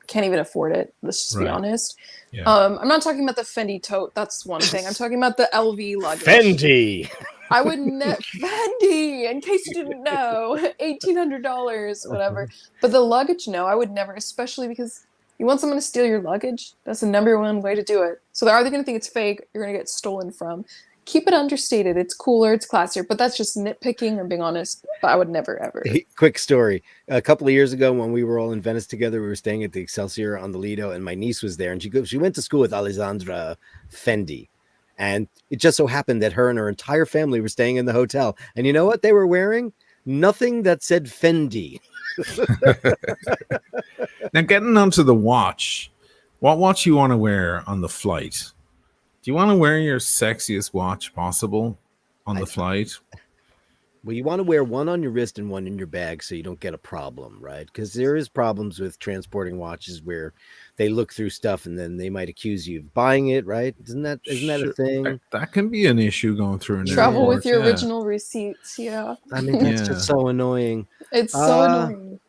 can't even afford it. Let's just be honest. Yeah. I'm not talking about the Fendi tote. That's one thing. I'm talking about the LV luggage. Fendi. I would Fendi, in case you didn't know, $1,800, whatever. But the luggage, no, I would never, especially because you want someone to steal your luggage? That's the number one way to do it. So they're either going to think it's fake, you're going to get stolen from. Keep it understated. It's cooler, it's classier, but that's just nitpicking, I'm being honest. But I would never, ever. Quick story. A couple of years ago when we were all in Venice together, we were staying at the Excelsior on the Lido, and my niece was there, and she went to school with Alessandra Fendi. And it just so happened that her and her entire family were staying in the hotel. And you know what they were wearing? Nothing that said Fendi. Now, getting onto the watch, what watch you want to wear on the flight? Do you want to wear your sexiest watch possible on the flight? Well, you want to wear one on your wrist and one in your bag so you don't get a problem, right? Because there is problems with transporting watches where they look through stuff and then they might accuse you of buying it, right? Isn't that a thing? That can be an issue going through an travel airport, with your original receipts. Yeah, I mean that's just so annoying. It's so annoying.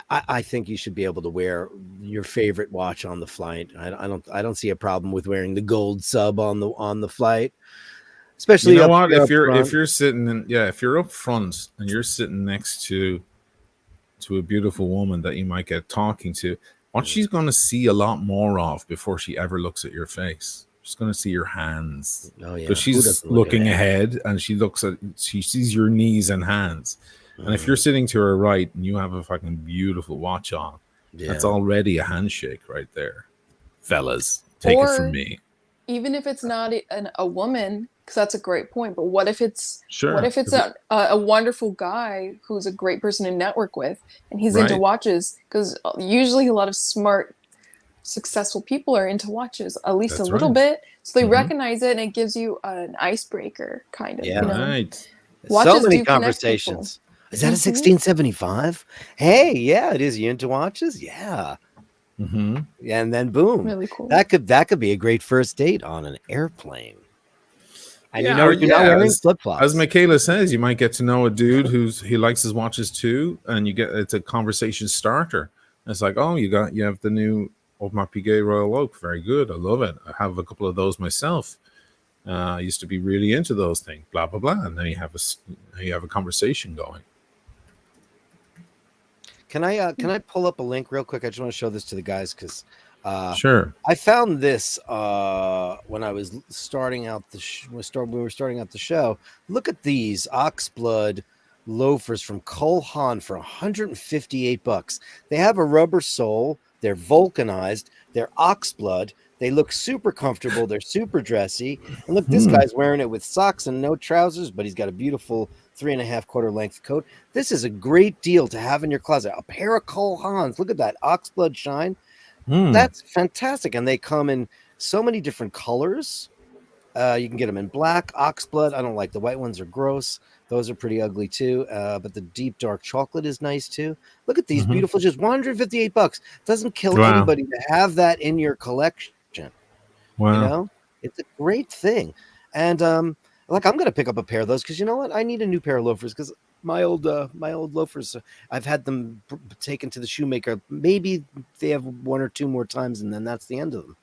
I think you should be able to wear your favorite watch on the flight. I don't see a problem with wearing the gold sub on the flight. Especially if you're sitting in if you're up front and you're sitting next to a beautiful woman that you might get talking to, what she's going to see a lot more of before she ever looks at your face. She's going to see your hands. Oh yeah, because she's looking ahead, and she sees your knees and hands. And if you're sitting to her right and you have a fucking beautiful watch on, that's already a handshake right there, fellas. Take it from me. Even if it's not a woman, because that's a great point. But what if it's a wonderful guy who's a great person to network with, and he's into watches? Because usually a lot of smart, successful people are into watches, at least a little bit. So they recognize it, and it gives you an icebreaker, kind of. Yeah, you know? right. Watches so many conversations. Is that a 1675? Hey, yeah, it is. You into watches? Yeah. Mm-hmm. And then boom, really cool. That could be a great first date on an airplane. And you're not wearing flip flops. As Michaela says, you might get to know a dude he likes his watches too, and it's a conversation starter. And it's like, oh, you have the new Audemars Piguet Royal Oak, very good. I love it. I have a couple of those myself. I used to be really into those things. Blah blah blah, and then you have a conversation going. Can I pull up a link real quick? I just want to show this to the guys because sure. I found this when I was starting out we were starting out the show. Look at these Oxblood loafers from Cole Haan for $158. They have a rubber sole. They're vulcanized. They're Oxblood. They look super comfortable. They're super dressy. And look, this guy's wearing it with socks and no trousers, but he's got a beautiful 3.25 length coat. This is a great deal to have in your closet. A pair of Cole Haans. Look at that Oxblood shine. That's fantastic. And they come in so many different colors. You can get them in black, Oxblood. I don't like the white ones, are gross. Those are pretty ugly too. But the deep dark chocolate is nice too. Look at these beautiful, just $158. Doesn't kill anybody to have that in your collection. Wow. You know, it's a great thing. And I'm going to pick up a pair of those because you know what? I need a new pair of loafers because my old loafers, I've had them taken to the shoemaker. Maybe they have one or two more times, and then that's the end of them.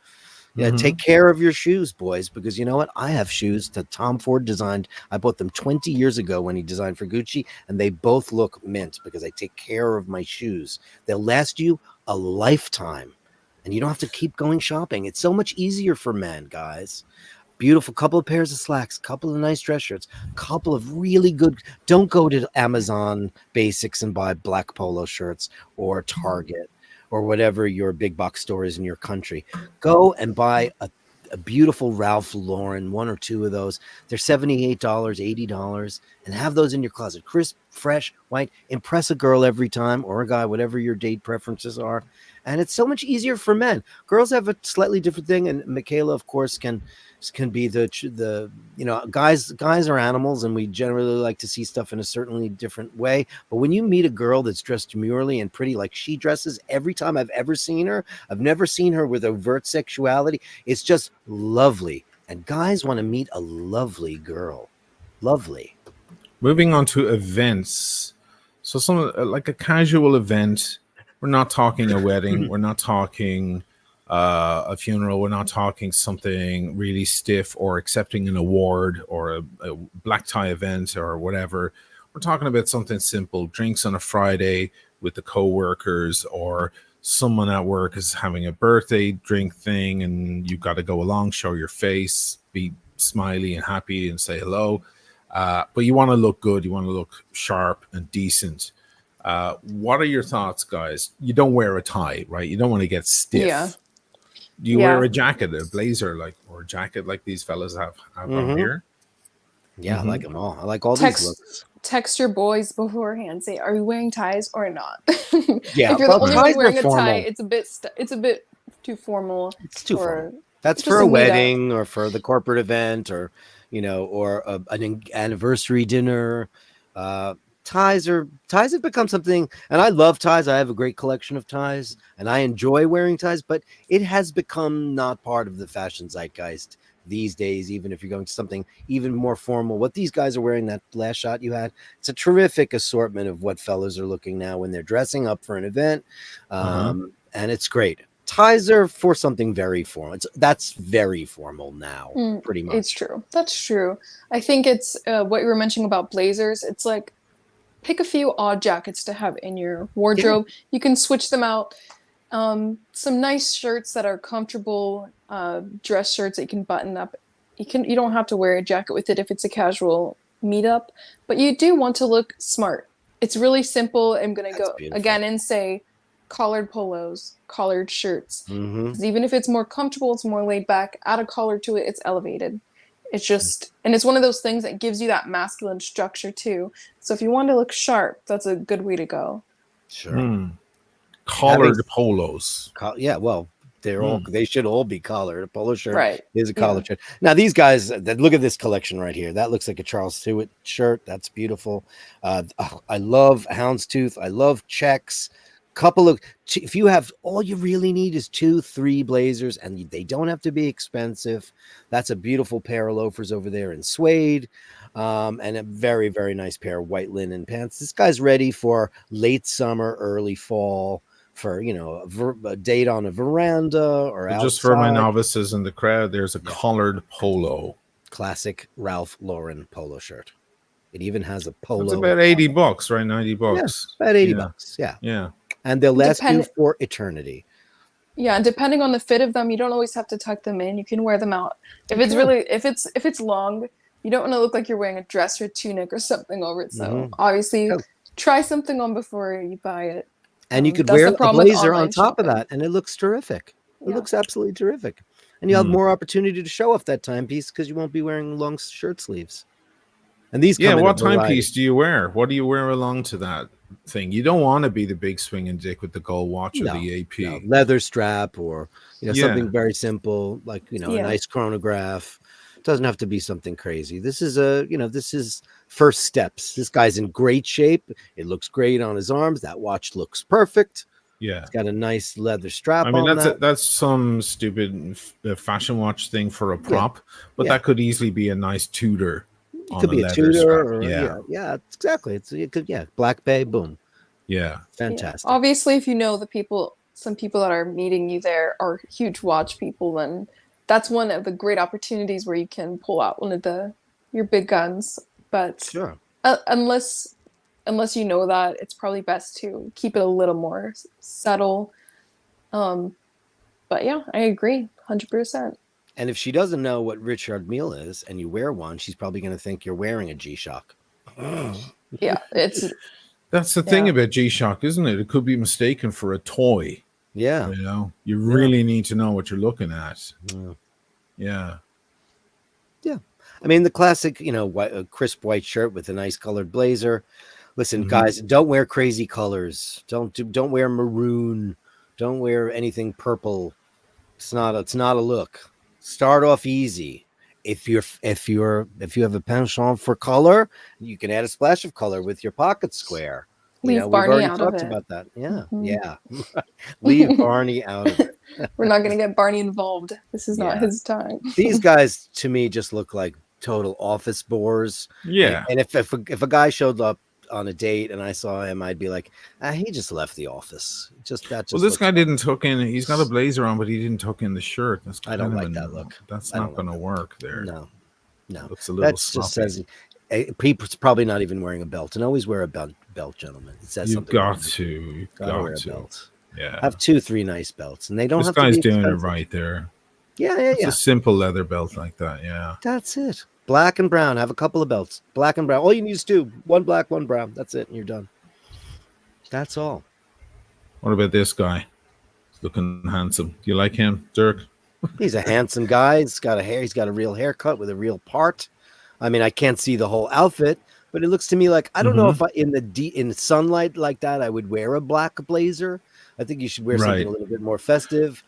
Yeah, take care of your shoes, boys, because you know what? I have shoes that Tom Ford designed. I bought them 20 years ago when he designed for Gucci, and they both look mint because I take care of my shoes. They'll last you a lifetime, and you don't have to keep going shopping. It's so much easier for men, guys. Beautiful couple of pairs of slacks, couple of nice dress shirts, couple of really good. Don't go to Amazon Basics and buy black polo shirts or Target or whatever your big box store is in your country. Go and buy a beautiful Ralph Lauren, one or two of those. They're $78, $80, and have those in your closet. Crisp, fresh, white. Impress a girl every time or a guy, whatever your date preferences are. And it's so much easier for men. Girls have a slightly different thing, and Michaela, of course, can be the guys are animals, and we generally like to see stuff in a certainly different way. But when you meet a girl that's dressed demurely and pretty like she dresses every time I've ever seen her, I've never seen her with overt sexuality. It's just lovely. And guys want to meet a lovely girl. Lovely. Moving on to events. So some like a casual event. We're not talking a wedding. We're not talking a funeral. We're not talking something really stiff or accepting an award or a black tie event or whatever. We're talking about something simple, drinks on a Friday with the co-workers, or someone at work is having a birthday drink thing and you've got to go along, show your face, be smiley and happy and say hello. But you want to look good. You want to look sharp and decent. What are your thoughts, guys? You don't wear a tie, right? You don't want to get stiff. Yeah. Do you wear a jacket, a blazer, or a jacket like these fellas have on here? Yeah, I like them all. I like all these looks. Text your boys beforehand. Say, are you wearing ties or not? Yeah, if you're the only one wearing a tie, it's a bit too formal. It's too formal. That's for a wedding or for the corporate event, or or an anniversary dinner. Ties have become something, and I love ties. I have a great collection of ties, and I enjoy wearing ties, but it has become not part of the fashion zeitgeist these days, even if you're going to something even more formal. What these guys are wearing, that last shot you had, it's a terrific assortment of what fellas are looking now when they're dressing up for an event, and it's great. Ties are for something very formal. That's very formal now, pretty much. It's true. That's true. I think it's what you were mentioning about blazers. It's like, pick a few odd jackets to have in your wardrobe. Yeah. You can switch them out Some nice shirts that are comfortable, dress shirts that you can button up. You don't have to wear a jacket with it if it's a casual meetup, but you do want to look smart. It's really simple. I'm gonna go again and say collared polos, collared shirts. Because even if it's more comfortable, it's more laid back, add a collar to it, it's elevated. It's just, and it's one of those things that gives you that masculine structure too. So if you want to look sharp, that's a good way to go. Sure. Collared polos. Yeah, well, they should all be collared. A polo shirt is a collared shirt. Now these guys, look at this collection right here. That looks like a Charles Stewart shirt. That's beautiful. I love houndstooth. I love checks. If you have, all you really need is 2-3 blazers, and they don't have to be expensive. That's a beautiful pair of loafers over there in suede, and a very, very nice pair of white linen pants. This guy's ready for late summer, early fall, for a date on a veranda or outside. Just for my novices in the crowd, there's a collared polo, classic Ralph Lauren polo shirt. It even has a polo. It's about $80, right? $90. Yeah, about $80. Yeah. And they'll last you for eternity. Yeah, and depending on the fit of them, you don't always have to tuck them in. You can wear them out. If it's long, you don't want to look like you're wearing a dress or tunic or something over it. So obviously, try something on before you buy it. And you could wear a blazer on top of that, and it looks terrific. It looks absolutely terrific. And you'll have more opportunity to show off that timepiece because you won't be wearing long shirt sleeves. And these what timepiece do you wear? What do you wear along to that thing? You don't want to be the big swinging dick with the gold watch or the AP. No. Leather strap or something very simple, like a nice chronograph. It doesn't have to be something crazy. This is this is first steps. This guy's in great shape. It looks great on his arms. That watch looks perfect. Yeah, it's got a nice leather strap. I mean, that's some stupid fashion watch thing for a prop, but that could easily be a nice Tudor. It could be a Tudor, exactly. It could, Black Bay, boom. Yeah, fantastic. Yeah. Obviously, if you know some people that are meeting you there are huge watch people, then that's one of the great opportunities where you can pull out one of your big guns. But unless you know that, it's probably best to keep it a little more subtle. But yeah, I agree, 100%. And if she doesn't know what Richard Mille is and you wear one, she's probably going to think you're wearing a G-Shock. Yeah, that's the thing about G-Shock, isn't it? It could be mistaken for a toy. Yeah. You really need to know what you're looking at. Yeah. I mean, the classic, crisp white shirt with a nice colored blazer. Listen, guys, don't wear crazy colors. Don't wear maroon. Don't wear anything purple. It's not a look. Start off easy. If you have a penchant for color, you can add a splash of color with your pocket square. Leave Barney out of it. About that. Yeah. Leave Barney out of it. We're not going to get Barney involved. This is not his time. These guys, to me, just look like total office bores. Yeah. And if a guy showed up on a date and I saw him, I'd be like, he just left the office. This guy didn't tuck in. He's got a blazer on, but he didn't tuck in the shirt. I don't like that look. That's not going to work there. No. Looks a little just says he's probably not even wearing a belt. And always wear a belt, gentlemen. It says you've got to wear a belt. Yeah. Have 2-3 nice belts, and they don't. This have guy's to be doing expensive. it right there. Yeah. It's a simple leather belt like that. Yeah. That's it. Black and brown. Have a couple of belts. Black and brown. All you need is 2. 1 black, 1 brown. That's it, and you're done. That's all. What about this guy? He's looking handsome. Do you like him, Dirk? He's a handsome guy. He's got a real haircut with a real part. I mean, I can't see the whole outfit, but it looks to me like, I don't know if in the sunlight like that, I would wear a black blazer. I think you should wear something a little bit more festive.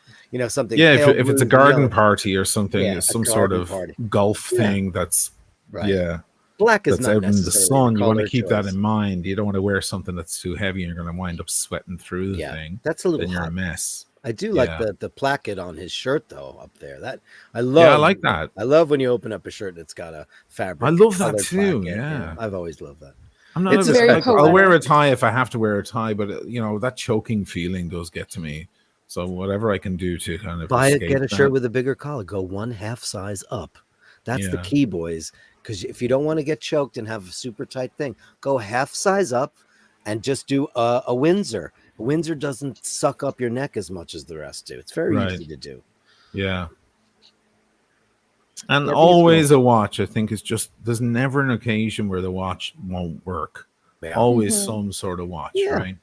Something. Yeah, if it's a garden party or something, some sort of golf thing. That's yeah. Black is that's not out in the sun. You want to keep choice. that in mind. You don't want to wear something that's too heavy and you're going to wind up sweating through the thing. That's a little. Then you're a mess. I do like the placket on his shirt though up there. That I love. Yeah, I like that. I love when you open up a shirt and it's got a fabric. I love that too. Placket. Yeah, I've always loved that. I'm not. It's very I'll wear a tie if I have to wear a tie, but that choking feeling does get to me. So whatever I can do to kind of get a shirt with a bigger collar. Go 1/2 size up. That's the key, boys. Because if you don't want to get choked and have a super tight thing, go 1/2 size up and just do a Windsor. Windsor doesn't suck up your neck as much as the rest do. It's very easy to do. Yeah. And always a watch, I think, is just, there's never an occasion where the watch won't work. Yeah. Always some sort of watch, right?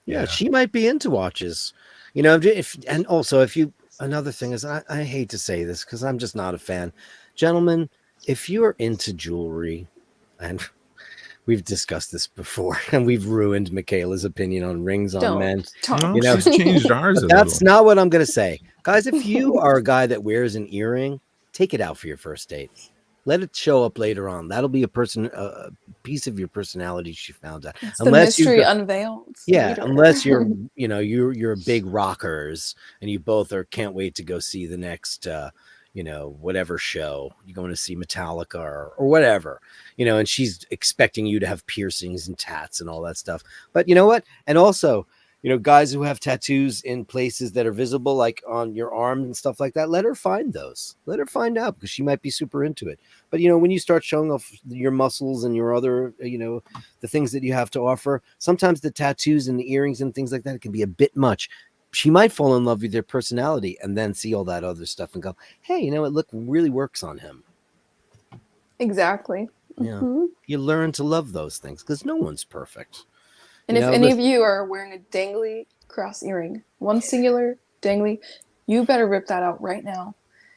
Yeah, she might be into watches. You know, and also if you, another thing is, I hate to say this because I'm just not a fan. Gentlemen, if you're into jewelry, and we've discussed this before, and we've ruined Michaela's opinion on rings on men. No, you know, she's changed ours. That's not what I'm going to say. Guys, if you are a guy that wears an earring, take it out for your first date. Let it show up later on. That'll be a piece of your personality she found out. It's unless the mystery unveiled. Yeah, later. Unless you're, you know, you're big rockers and you both can't wait to go see the next, you know, whatever show you're going to see, Metallica or whatever, you know, and she's expecting you to have piercings and tats and all that stuff. But you know what? And also, you know, guys who have tattoos in places that are visible, like on your arm and stuff like that, let her find those. Let her find out because she might be super into it. But, you know, when you start showing off your muscles and your other, you know, the things that you have to offer, sometimes the tattoos and the earrings and things like that, it can be a bit much. She might fall in love with their personality and then see all that other stuff and go, hey, you know, it really works on him. Exactly. Yeah. You learn to love those things because no one's perfect. And if any of you are wearing a dangly cross earring, one singular dangly, you better rip that out right now.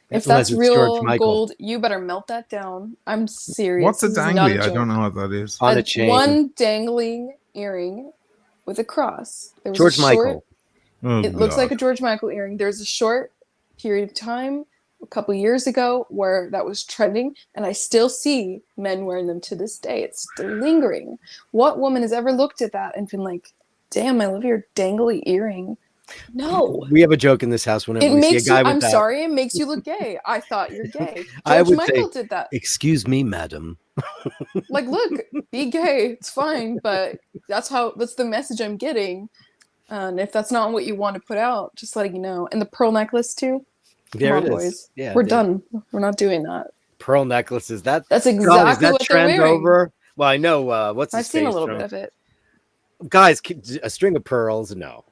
If that's real gold, you better melt that down. I'm serious. What's a dangly? I don't know what that is. On a chain. One dangling earring with a cross. There was George Michael. It looks like a George Michael earring. There's a short period of time a couple years ago where that was trending, and I still see men wearing them to this day. It's still lingering. What woman has ever looked at that and been like, damn, I love your dangly earring? No. We have a joke in this house whenever we see a guy with that. I'm sorry, it makes you look gay. I thought you're gay. George Michael did that. Excuse me, madam. Like, look, be gay. It's fine, but that's the message I'm getting. And if that's not what you want to put out, just letting you know. And the pearl necklace too. There it is. Boys. Yeah, we're done. We're not doing that. Pearl necklaces. That's exactly what they're wearing. Over? Well, I know. I've seen a little bit of it. Guys, a string of pearls. No,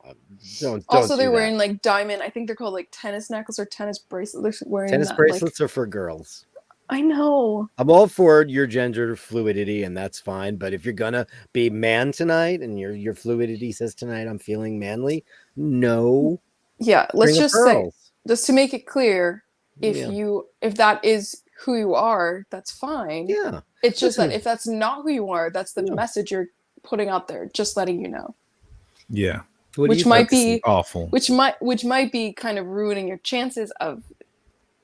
don't. Also, they're wearing like diamond. I think they're called like tennis necklace or tennis bracelets. They're wearing tennis bracelets are for girls. I know. I'm all for your gender fluidity, and that's fine. But if you're gonna be man tonight, and your fluidity says tonight I'm feeling manly, no. Yeah, let's just say, just to make it clear, if that is who you are, that's fine. Yeah. It's just that if that's not who you are, that's the message you're putting out there, just letting you know. Yeah. Which might be awful. Which might be kind of ruining your chances of,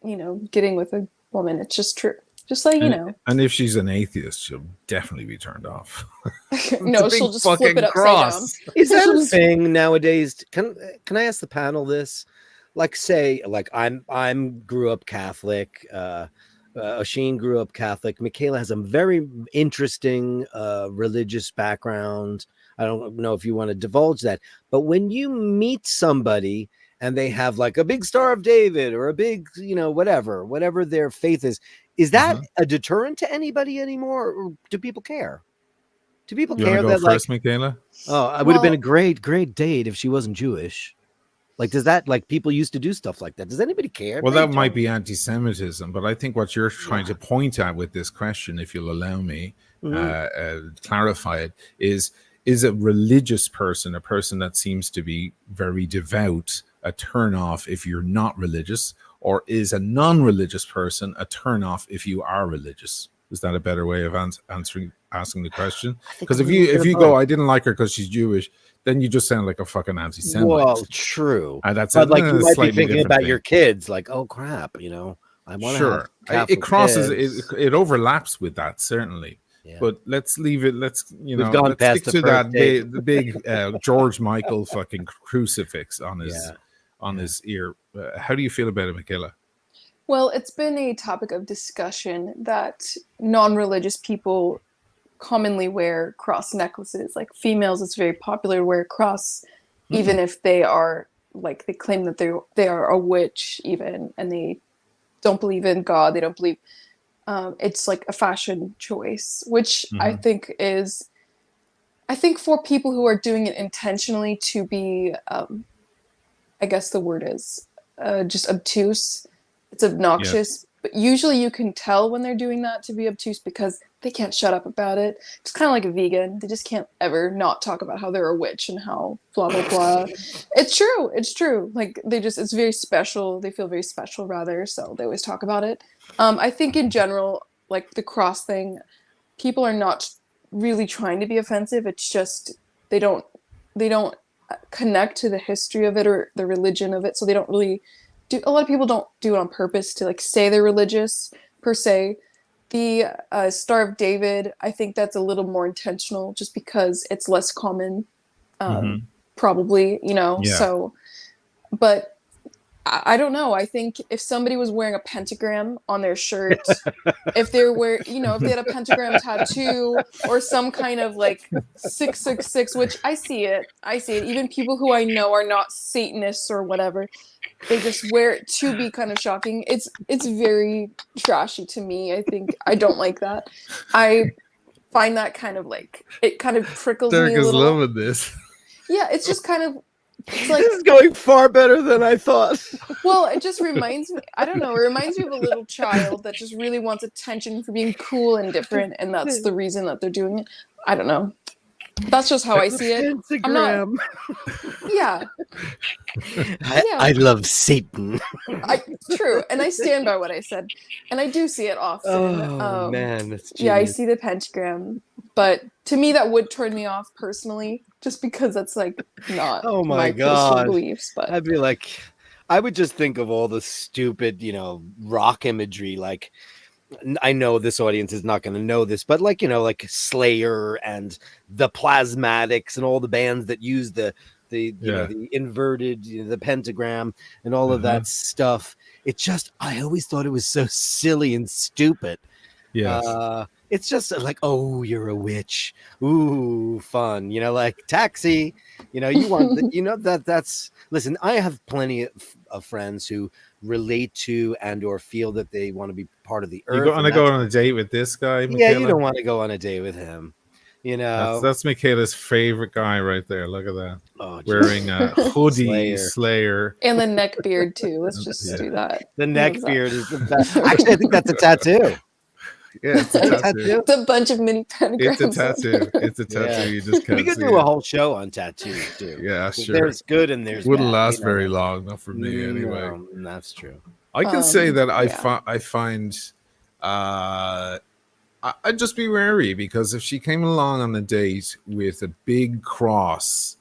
you know, getting with a woman. It's just true. Just letting you know. And if she's an atheist, she'll definitely be turned off. No, she'll just flip it upside down. Is that a thing nowadays? Can I ask the panel this? Like, say, like I'm grew up Catholic. Oisin grew up Catholic. Michaela has a very interesting religious background. I don't know if you want to divulge that, but when you meet somebody and they have like a big Star of David or a big, you know, whatever their faith is that a deterrent to anybody anymore? Or do people care? Do people care that first, Michaela? Oh, it would have been a great date if she wasn't Jewish. Like, does that, like, people used to do stuff like that? Does anybody care? Well, that might be anti-Semitism, but I think what you're trying to point at with this question, if you'll allow me, clarify it, is a religious person, a person that seems to be very devout, a turn-off if you're not religious, or is a non-religious person a turn-off if you are religious? Is that a better way of asking the question? Because if you go, I didn't like her because she's Jewish, then you just sound like a fucking anti-Semite. Well, true. That's but like you might be thinking about your kids, like, oh crap, you know, I want to have it crosses, it overlaps with that certainly. Yeah. But let's leave it. Let's let's stick to that the big George Michael fucking crucifix on his ear. How do you feel about it, Michaela? Well, it's been a topic of discussion that non-religious people commonly wear cross necklaces. Like females, it's very popular to wear a cross, even if they are like, they claim that they are a witch even, and they don't believe in God. They don't believe. It's like a fashion choice, which I think is I think for people who are doing it intentionally to be, I guess the word is just obtuse, it's obnoxious. But usually you can tell when they're doing that to be obtuse because they can't shut up about it. It's kind of like a vegan. They just can't ever not talk about how they're a witch and how blah, blah, blah. It's true. It's true. Like it's very special. They feel very special rather. So they always talk about it. I think in general, like the cross thing, people are not really trying to be offensive. It's just they don't connect to the history of it or the religion of it. So they don't really do. A lot of people don't do it on purpose to like say they're religious per se. The Star of David, I think that's a little more intentional just because it's less common, probably, you know. Yeah. So, but I don't know. I think if somebody was wearing a pentagram on their shirt, if they were, you know, if they had a pentagram tattoo or some kind of like 666, which I see it. Even people who I know are not Satanists or whatever, they just wear it to be kind of shocking. It's very trashy to me. I think I don't like that. I find that kind of like, it kind of prickles Dirk me a little. Dirk is loving this. Yeah, it's just kind of, it's like, this is going far better than I thought. Well, it just reminds me, I don't know, it reminds me of a little child that just really wants attention for being cool and different, and that's the reason that they're doing it. I don't know. That's just how I see it. Instagram. Yeah. I love Satan. True, and I stand by what I said. And I do see it often. Oh, man, that's genius. Yeah, I see the pentagram. But to me, that would turn me off personally, just because that's like not my personal beliefs. But I'd be like, I would just think of all the stupid, you know, rock imagery. Like, I know this audience is not going to know this, but like, you know, like Slayer and the Plasmatics and all the bands that use the you know, the inverted, you know, the pentagram and all of that stuff. It just, I always thought it was so silly and stupid. Yes. It's just like, oh, you're a witch. Ooh, fun. You know, like Taxi. You know, you want, you know, that's, listen, I have plenty of friends who relate to and or feel that they want to be part of the earth. You want to go on a date with this guy, Michaela? Yeah, you don't want to go on a date with him. You know, that's Michaela's favorite guy right there. Look at that. Oh, wearing a hoodie, Slayer. And the neck beard too. Let's just do that. The neck beard is the best. Actually, I think that's a tattoo. Yeah, it's a tattoo. It's a bunch of mini pentagrams. It's a tattoo. It's a tattoo. Yeah. You just can't. We could do a whole show on tattoos too. Yeah, sure. There's good and there's wouldn't bad, last very long, not for me anyway. That's true. I can say that I find I'd just be wary, because if she came along on a date with a big cross,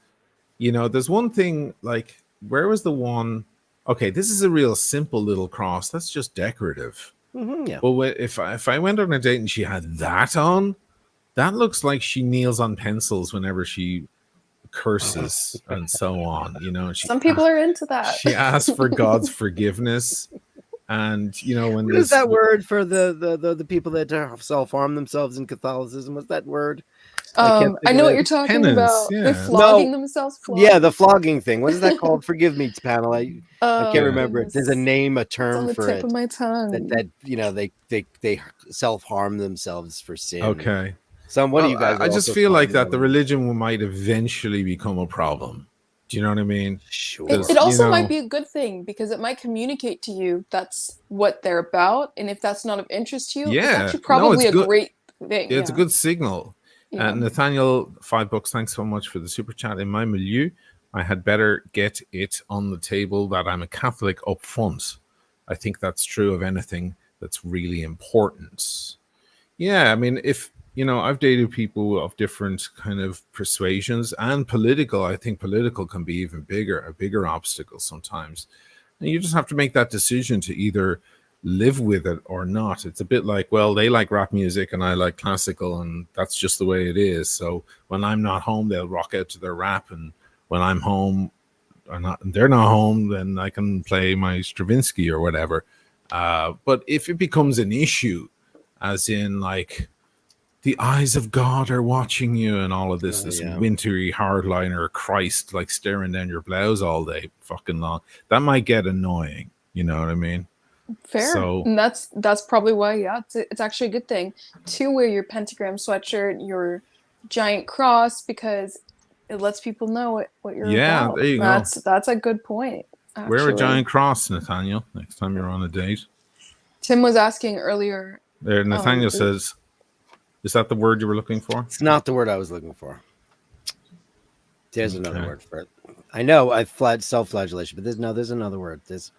you know, there's one thing, like, where was the one? Okay, this is a real simple little cross. That's just decorative. Yeah. Well, if I went on a date and she had that on, that looks like she kneels on pencils whenever she curses and so on. You know, some people are into that. She asks for God's forgiveness, and you know, when what is that word for the people that self-harm themselves in Catholicism? What's that word? I know what you're talking about. Yeah. They're flogging themselves. Yeah, the flogging thing. What is that called? Forgive me, panel. I can't remember it. There's a name, a term it's on the tip of my tongue. That you know, they self-harm themselves for sin. Okay. So what do you guys? I just feel like that the religion might eventually become a problem. Do you know what I mean? Sure. It also might be a good thing, because it might communicate to you that's what they're about, and if that's not of interest to you, it's actually probably a great thing. It's a good signal. Nathaniel, $5, thanks so much for the super chat. In my milieu, I had better get it on the table that I'm a Catholic up front. I think that's true of anything that's really important. Yeah, I mean, if you know, I've dated people of different kind of persuasions and political. I think political can be even a bigger obstacle sometimes. And you just have to make that decision to either live with it or not. It's a bit like, well, they like rap music and I like classical, and that's just the way it is. So when I'm not home, they'll rock out to their rap, and when I'm home they're not home, then I can play my Stravinsky or whatever. But if it becomes an issue, as in like the eyes of God are watching you and all of this wintry hardliner Christ like staring down your blouse all day fucking long, that might get annoying. You know what I mean? Fair. So, and that's probably why, it's actually a good thing to wear your pentagram sweatshirt, your giant cross because it lets people know what you're about. There you go. That's a good point. Actually. Wear a giant cross, Nathaniel, next time you're on a date. Tim was asking earlier. There, Nathaniel says, is that the word you were looking for? It's not the word I was looking for. There's another word for it. I know I self-flagellation, but there's another word. There's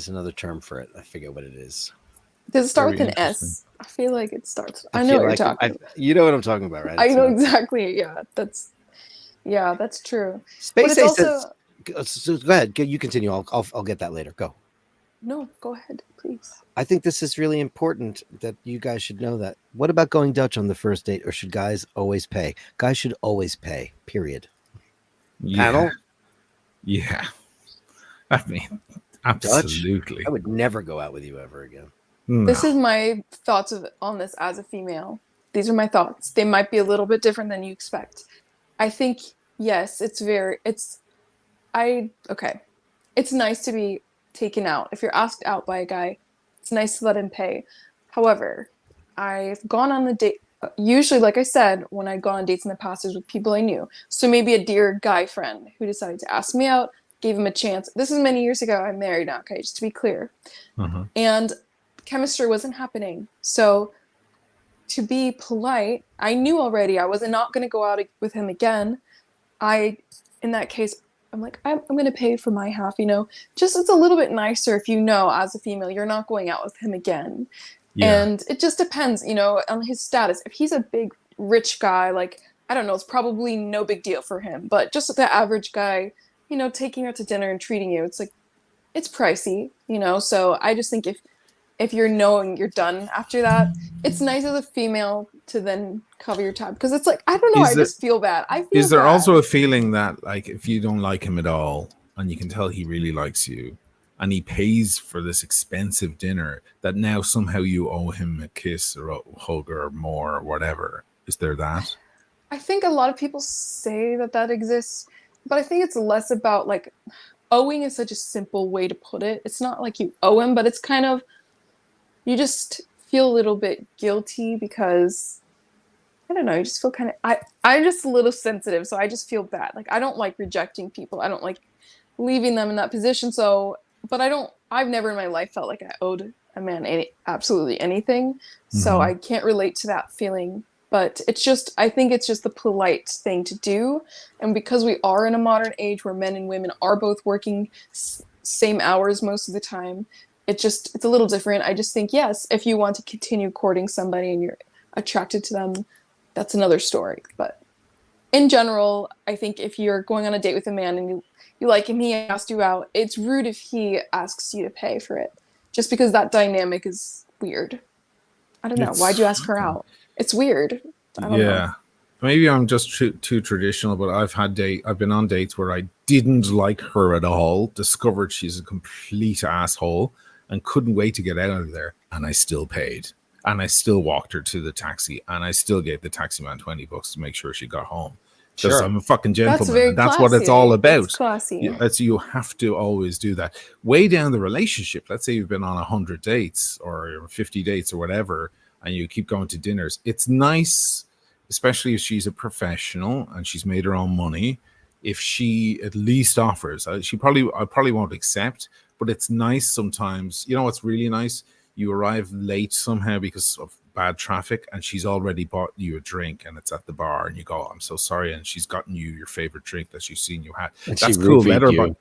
another term for it. I forget what it is. Does it start with an S? I feel like it starts. I know what you're talking. You know what I'm talking about, right? I know exactly. Yeah, that's true. Space Ace says, so go ahead. You continue. I'll get that later. Go. No, go ahead, please. I think this is really important that you guys should know that. What about going Dutch on the first date, or should guys always pay? Guys should always pay, period. Yeah. Panel? Yeah. I mean, absolutely. Dutch? I would never go out with you ever again. No. This is my thoughts on this as a female. These are my thoughts. They might be a little bit different than you expect. I think, yes, it's nice to be taken out. If you're asked out by a guy, it's nice to let him pay. However, I've gone on the date. Usually, like I said, when I'd gone on dates in the past, it was with people I knew. So maybe a dear guy friend who decided to ask me out, gave him a chance. This is many years ago. I'm married now, okay, just to be clear. Uh-huh. And chemistry wasn't happening. So to be polite, I knew already I was not going to go out with him again. In that case, I'm like, I'm going to pay for my half, just it's a little bit nicer if as a female, you're not going out with him again. Yeah. And it just depends, on his status. If he's a big, rich guy, I don't know, it's probably no big deal for him. But just the average guy, taking you out to dinner and treating you, it's it's pricey, So I just think if you're knowing you're done after that, it's nice as a female to then cover your tab. Because it's I don't know, I just feel bad. Is there also a feeling that, if you don't like him at all, and you can tell he really likes you, and he pays for this expensive dinner, that now somehow you owe him a kiss or a hug or more or whatever? Is there that? I think a lot of people say that exists, but I think it's less about, owing is such a simple way to put it. It's not like you owe him, but it's kind of, you just feel a little bit guilty because, I don't know, you just feel kind of, I'm just a little sensitive, so I just feel bad. I don't like rejecting people. I don't like leaving them in that position. So, but I've never in my life felt like I owed a man absolutely anything. So I can't relate to that feeling. But I think it's just the polite thing to do. And because we are in a modern age where men and women are both working same hours most of the time, it's a little different. I just think, yes, if you want to continue courting somebody and you're attracted to them, that's another story. But in general, I think if you're going on a date with a man and you like him, he asked you out, it's rude if he asks you to pay for it. Just because that dynamic is weird. I don't know. Why'd you ask her out? It's weird. I don't know. Maybe I'm just too traditional, but I've been on dates where I didn't like her at all, discovered she's a complete asshole, and couldn't wait to get out of there. And I still paid. And I still walked her to the taxi. And I still gave the taxi man $20 to make sure she got home. Because I'm a fucking gentleman. That's what it's all about. That's classy. You have to always do that. Way down the relationship, let's say you've been on 100 dates or 50 dates or whatever, and you keep going to dinners. It's nice, especially if she's a professional and she's made her own money, if she at least offers. I probably won't accept, but it's nice sometimes. You know what's really nice? You arrive late somehow because of bad traffic and she's already bought you a drink and it's at the bar and you go, I'm so sorry, and she's gotten you your favorite drink that she's seen you had. And that's cool. Let her buy.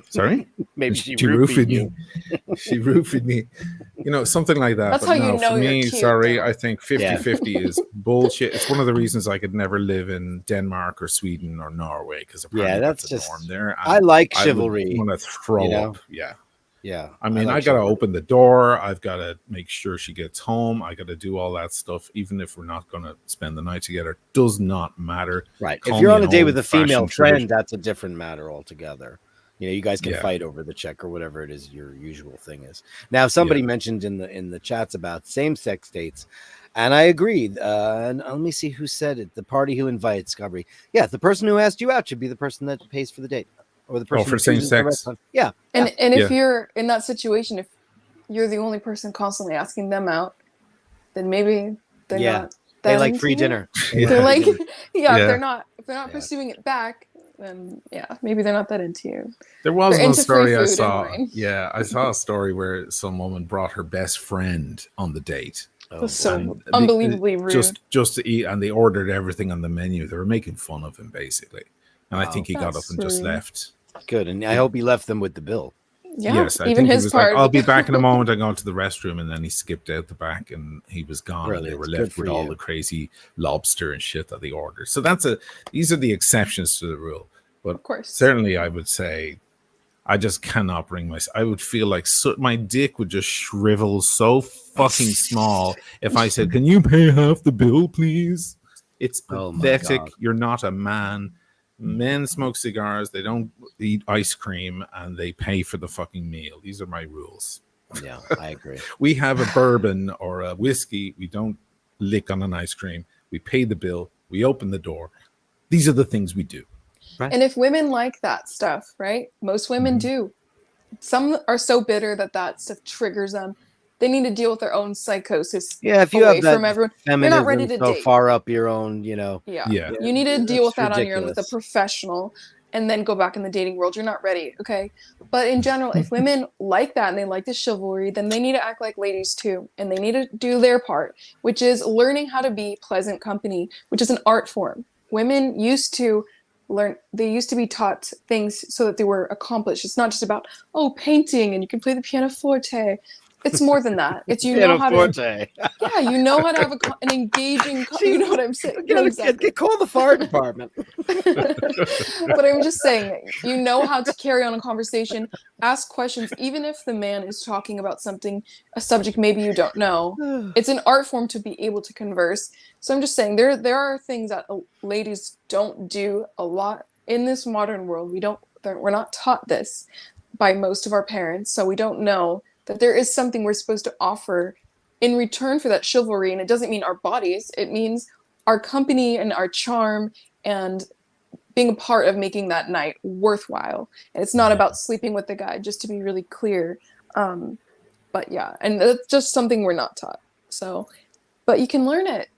Sorry? Maybe she roofied me. She roofied me. Something like that. That's but how no, you know for me, you're cute, sorry, though. I think 50-50 is bullshit. It's one of the reasons I could never live in Denmark or Sweden or Norway, because apparently that's the norm there. I like chivalry. I want to throw up. Yeah. I mean, I got to open the door. I've got to make sure she gets home. I got to do all that stuff, even if we're not going to spend the night together. Does not matter. Right. If you're on a date with a female friend, that's a different matter altogether. You guys can fight over the check or whatever it is your usual thing is. Now, somebody mentioned in the chats about same-sex dates, and I agreed. And let me see who said it. The party who invites, Chivalry. Yeah, the person who asked you out should be the person that pays for the date. Or the person for same sex. Yeah. And if you're in that situation, if you're the only person constantly asking them out, then maybe they're not They like free dinner. They're like, Yeah. if they're not pursuing it back, then maybe they're not that into you. There was They're one into story free I food saw. and wine. Yeah, I saw a story where some woman brought her best friend on the date. That's so And unbelievably rude. Just to eat, and they ordered everything on the menu. They were making fun of him, basically. And I think he got up and just left. Good, and I hope he left them with the bill. Yeah, yes, I even think his he was part. like, I'll be back in a moment. I'm going to the restroom, and then he skipped out the back, and he was gone. Brilliant. And they were Good left for with all you. the crazy lobster and shit that they ordered. So these are the exceptions to the rule. But Of course. certainly, I would say, I just cannot bring myself. I would feel like my dick would just shrivel so fucking small if I said, "Can you pay half the bill, please?" It's pathetic. You're not a man. Men smoke cigars, they don't eat ice cream, and they pay for the fucking meal. These are my rules. Yeah, I agree. We have a bourbon or a whiskey. We don't lick on an ice cream. We pay the bill. We open the door. These are the things we do. Right. And if women like that stuff, right? Most women do. Some are so bitter that stuff triggers them. They need to deal with their own psychosis. Yeah, if you have that from everyone, you're feminism not ready to so date. far up your own, Yeah. You need to deal with that on your own with a ridiculous. professional, and then go back in the dating world. You're not ready, okay? But in general, if women like that and they like the chivalry, then they need to act like ladies too, and they need to do their part, which is learning how to be pleasant company, which is an art form. Women used to learn, they used to be taught things so that they were accomplished. It's not just about painting and you can play the pianoforte. It's more than that. It's you know how to you know how to have an engaging. You know what I'm saying? Call the fire department. But I'm just saying, you know how to carry on a conversation, ask questions, even if the man is talking about a subject maybe you don't know. It's an art form to be able to converse. So I'm just saying, there are things that ladies don't do a lot in this modern world. We're not taught this by most of our parents, so we don't know that there is something we're supposed to offer in return for that chivalry. And it doesn't mean our bodies. It means our company and our charm and being a part of making that night worthwhile. And it's not about sleeping with the guy, just to be really clear. But yeah, and that's just something we're not taught. So, but you can learn it.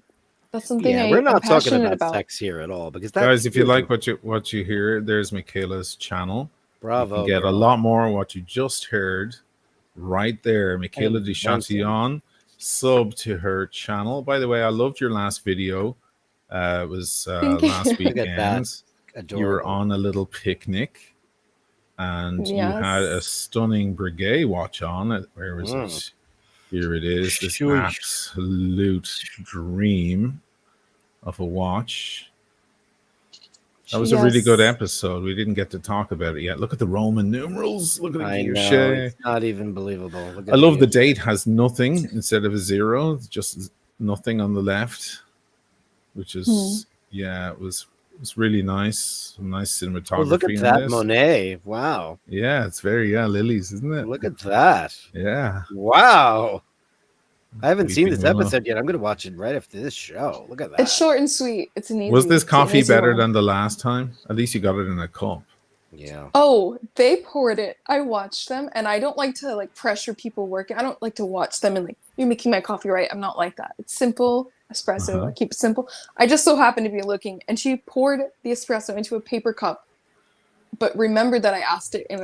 That's something we're not I'm talking passionate about sex here at all. Because guys, if you like what you hear, there's Michaela's channel. Bravo. You can get a lot more of what you just heard right there. Michaela de Chantillon. Sub to her channel. By the way, I loved your last video. It was last weekend. You were on a little picnic, and you had a stunning Breguet watch on. Where was it? Here it is. This absolute dream of a watch. That was a really good episode. We didn't get to talk about it yet. Look at the Roman numerals. Look at the guilloche. It's not even believable. I love the date has nothing instead of a zero. It's just nothing on the left, which is it was really nice. Some nice cinematography. Oh, look at that Monet. Wow. Yeah, it's very lilies, isn't it? Look at that. Yeah. Wow. I haven't seen this episode yet. I'm going to watch it right after this show. Look at that. It's short and sweet. It's an easy. Was this coffee better than the last time? At least you got it in a cup. Yeah. Oh, they poured it. I watched them, and I don't like to pressure people working. I don't like to watch them and you're making my coffee right. I'm not like that. It's simple espresso. I keep it simple. I just so happened to be looking, and she poured the espresso into a paper cup, but remembered that I asked it in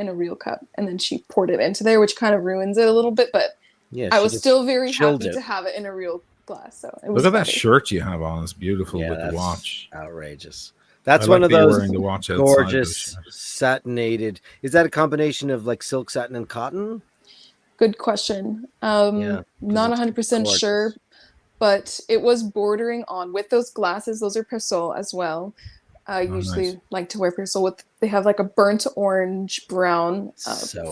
a real cup, and then she poured it into there, which kind of ruins it a little bit. But yeah, I was still very happy to have it in a real glass. So it was look at that shirt you have on. It's beautiful with the watch. Outrageous. That's one of those gorgeous satinated. Is that a combination of silk satin and cotton? Good question. Not 100% sure, but it was bordering on with those glasses. Those are Persol as well. I usually like to wear Persol they have a burnt orange brown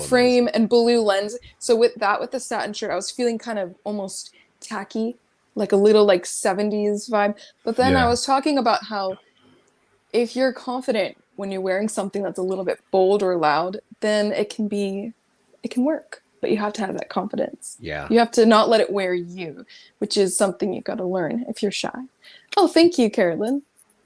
frame and blue lens. So with the satin shirt, I was feeling kind of almost tacky, a little 70s vibe. But then I was talking about how if you're confident when you're wearing something that's a little bit bold or loud, then it can work. But you have to have that confidence. Yeah. You have to not let it wear you, which is something you got to learn if you're shy. Oh, thank you, Carolyn.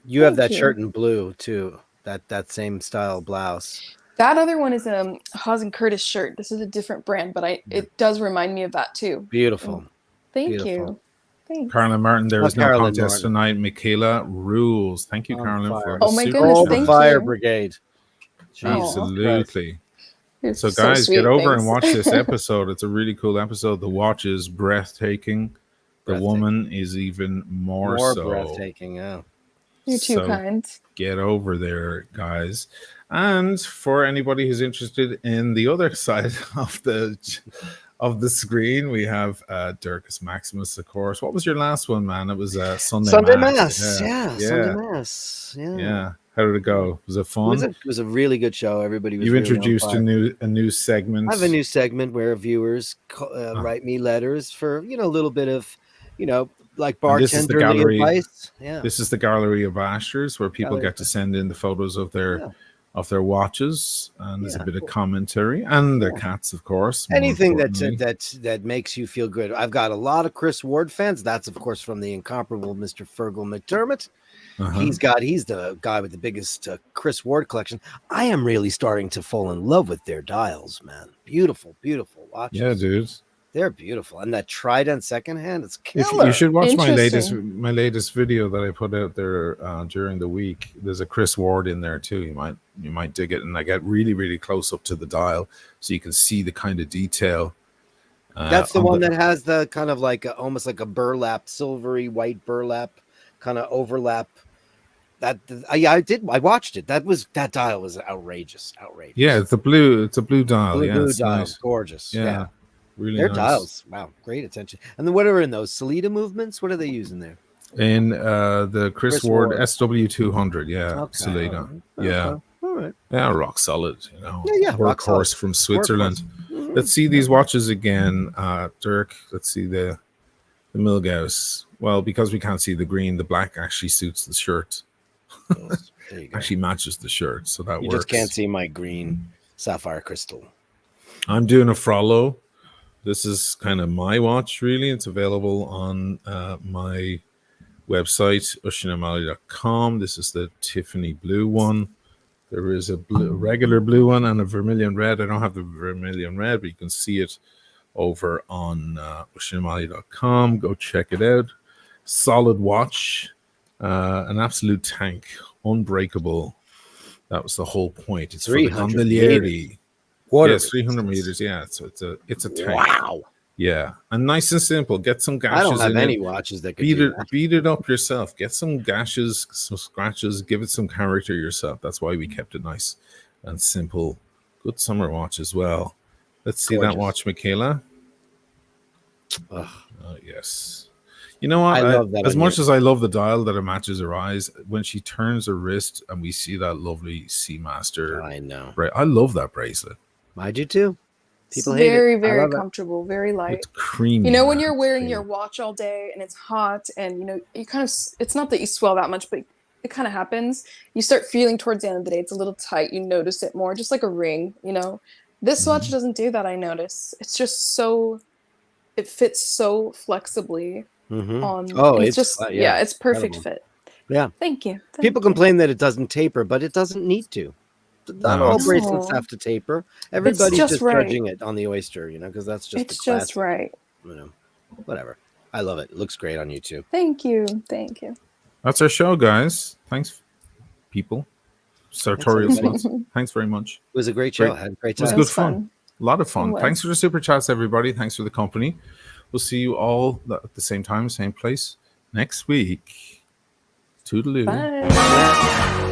You have that shirt in blue too. That same style blouse. That other one is a Haas and Curtis shirt. This is a different brand, but it does remind me of that too. Beautiful. Thank you. Thanks. Carolyn Martin, there is no contest tonight. Michaela rules. Thank you, Carolyn, for oh my goodness, all thank the fire you. brigade. Absolutely. So so guys, sweet, get over thanks. and watch this episode. It's a really cool episode. The watch is breathtaking. The woman is even more so breathtaking. Yeah. You're too kind. Get over there, guys. And for anybody who's interested in the other side of the screen, we have Dirk as Maximus, of course. What was your last one, man? It was Sunday Mass. Yeah, Sunday Mass. Yeah. How did it go? Was it fun? It was a really good show. Everybody was. You really introduced a new segment. I have a new segment where viewers write me letters for a little bit of like bartender advice. Yeah. This is the gallery of Ashers, where people get to send in the photos of their watches, and there's a bit of commentary, and their cats, of course. Anything that makes you feel good. I've got a lot of Chris Ward fans. That's of course from the incomparable Mr. Fergal McDermott. He's the guy with the biggest Chris Ward collection. I am really starting to fall in love with their dials, man. Beautiful, beautiful watches. Yeah, dude. They're beautiful, and that Trident secondhand, it's killer. You should watch my latest video that I put out there during the week. There's a Chris Ward in there too. You might dig it, and I get really, really close up to the dial, so you can see the kind of detail. That's the one that has the kind of like almost like a burlap, silvery white burlap kind of overlap. I watched it. That dial was outrageous. Yeah, it's a blue dial. Blue dial, nice. Gorgeous. Yeah. Really their nice. Dials. Wow, great attention. And then what are in those Salida movements? What are they using there? In the Chris Ward SW200, Salida. Okay. Yeah. All right. Yeah, rock solid, Workhorse from Switzerland. Let's see these watches again, Dirk. Let's see the Milgauss. Well, because we can't see the green, the black actually suits the shirt. There you go. Actually matches the shirt, so that works. You just can't see my green sapphire crystal. I'm doing a Frollo. This is kind of my watch, really. It's available on my website, oisinmalley.com. This is the Tiffany blue one. There is a regular blue one and a vermilion red. I don't have the vermilion red, but you can see it over on oisinmalley.com. Go check it out. Solid watch. An absolute tank. Unbreakable. That was the whole point. It's for the Gondolieri. Yes, 300 meters. Yeah, so it's a tank. Wow. Yeah, and nice and simple. Get some gashes. I don't have in any it. watches that could beat it up yourself. Get some gashes, some scratches. Give it some character yourself. That's why we kept it nice and simple. Good summer watch as well. Let's see that watch, Michaela. Yes. You know what? I love that. As much as I love the dial that it matches her eyes, when she turns her wrist and we see that lovely Seamaster. I know. I love that bracelet. I do too. People it's hate very, it. very comfortable, very light. It's creamy. When you're wearing your watch all day and it's hot and you kind of, it's not that you swell that much, but it kind of happens. You start feeling towards the end of the day, it's a little tight. You notice it more, just like a ring, This watch doesn't do that, I notice. It's just it fits so flexibly on. Oh, it's just, it's perfect fit. Yeah. Thank you. People complain that it doesn't taper, but it doesn't need to. Not all bracelets have to taper. Everybody's just judging it on the Oyster, because that's just it's just right. Whatever. I love it. It looks great on YouTube. Thank you. That's our show, guys. Thanks, people. Sartorial Slots. Thanks very much. It was a great show. I had a great time. It was good fun. A lot of fun. Thanks for the super chats, everybody. Thanks for the company. We'll see you all at the same time, same place next week. Toodaloo. Bye.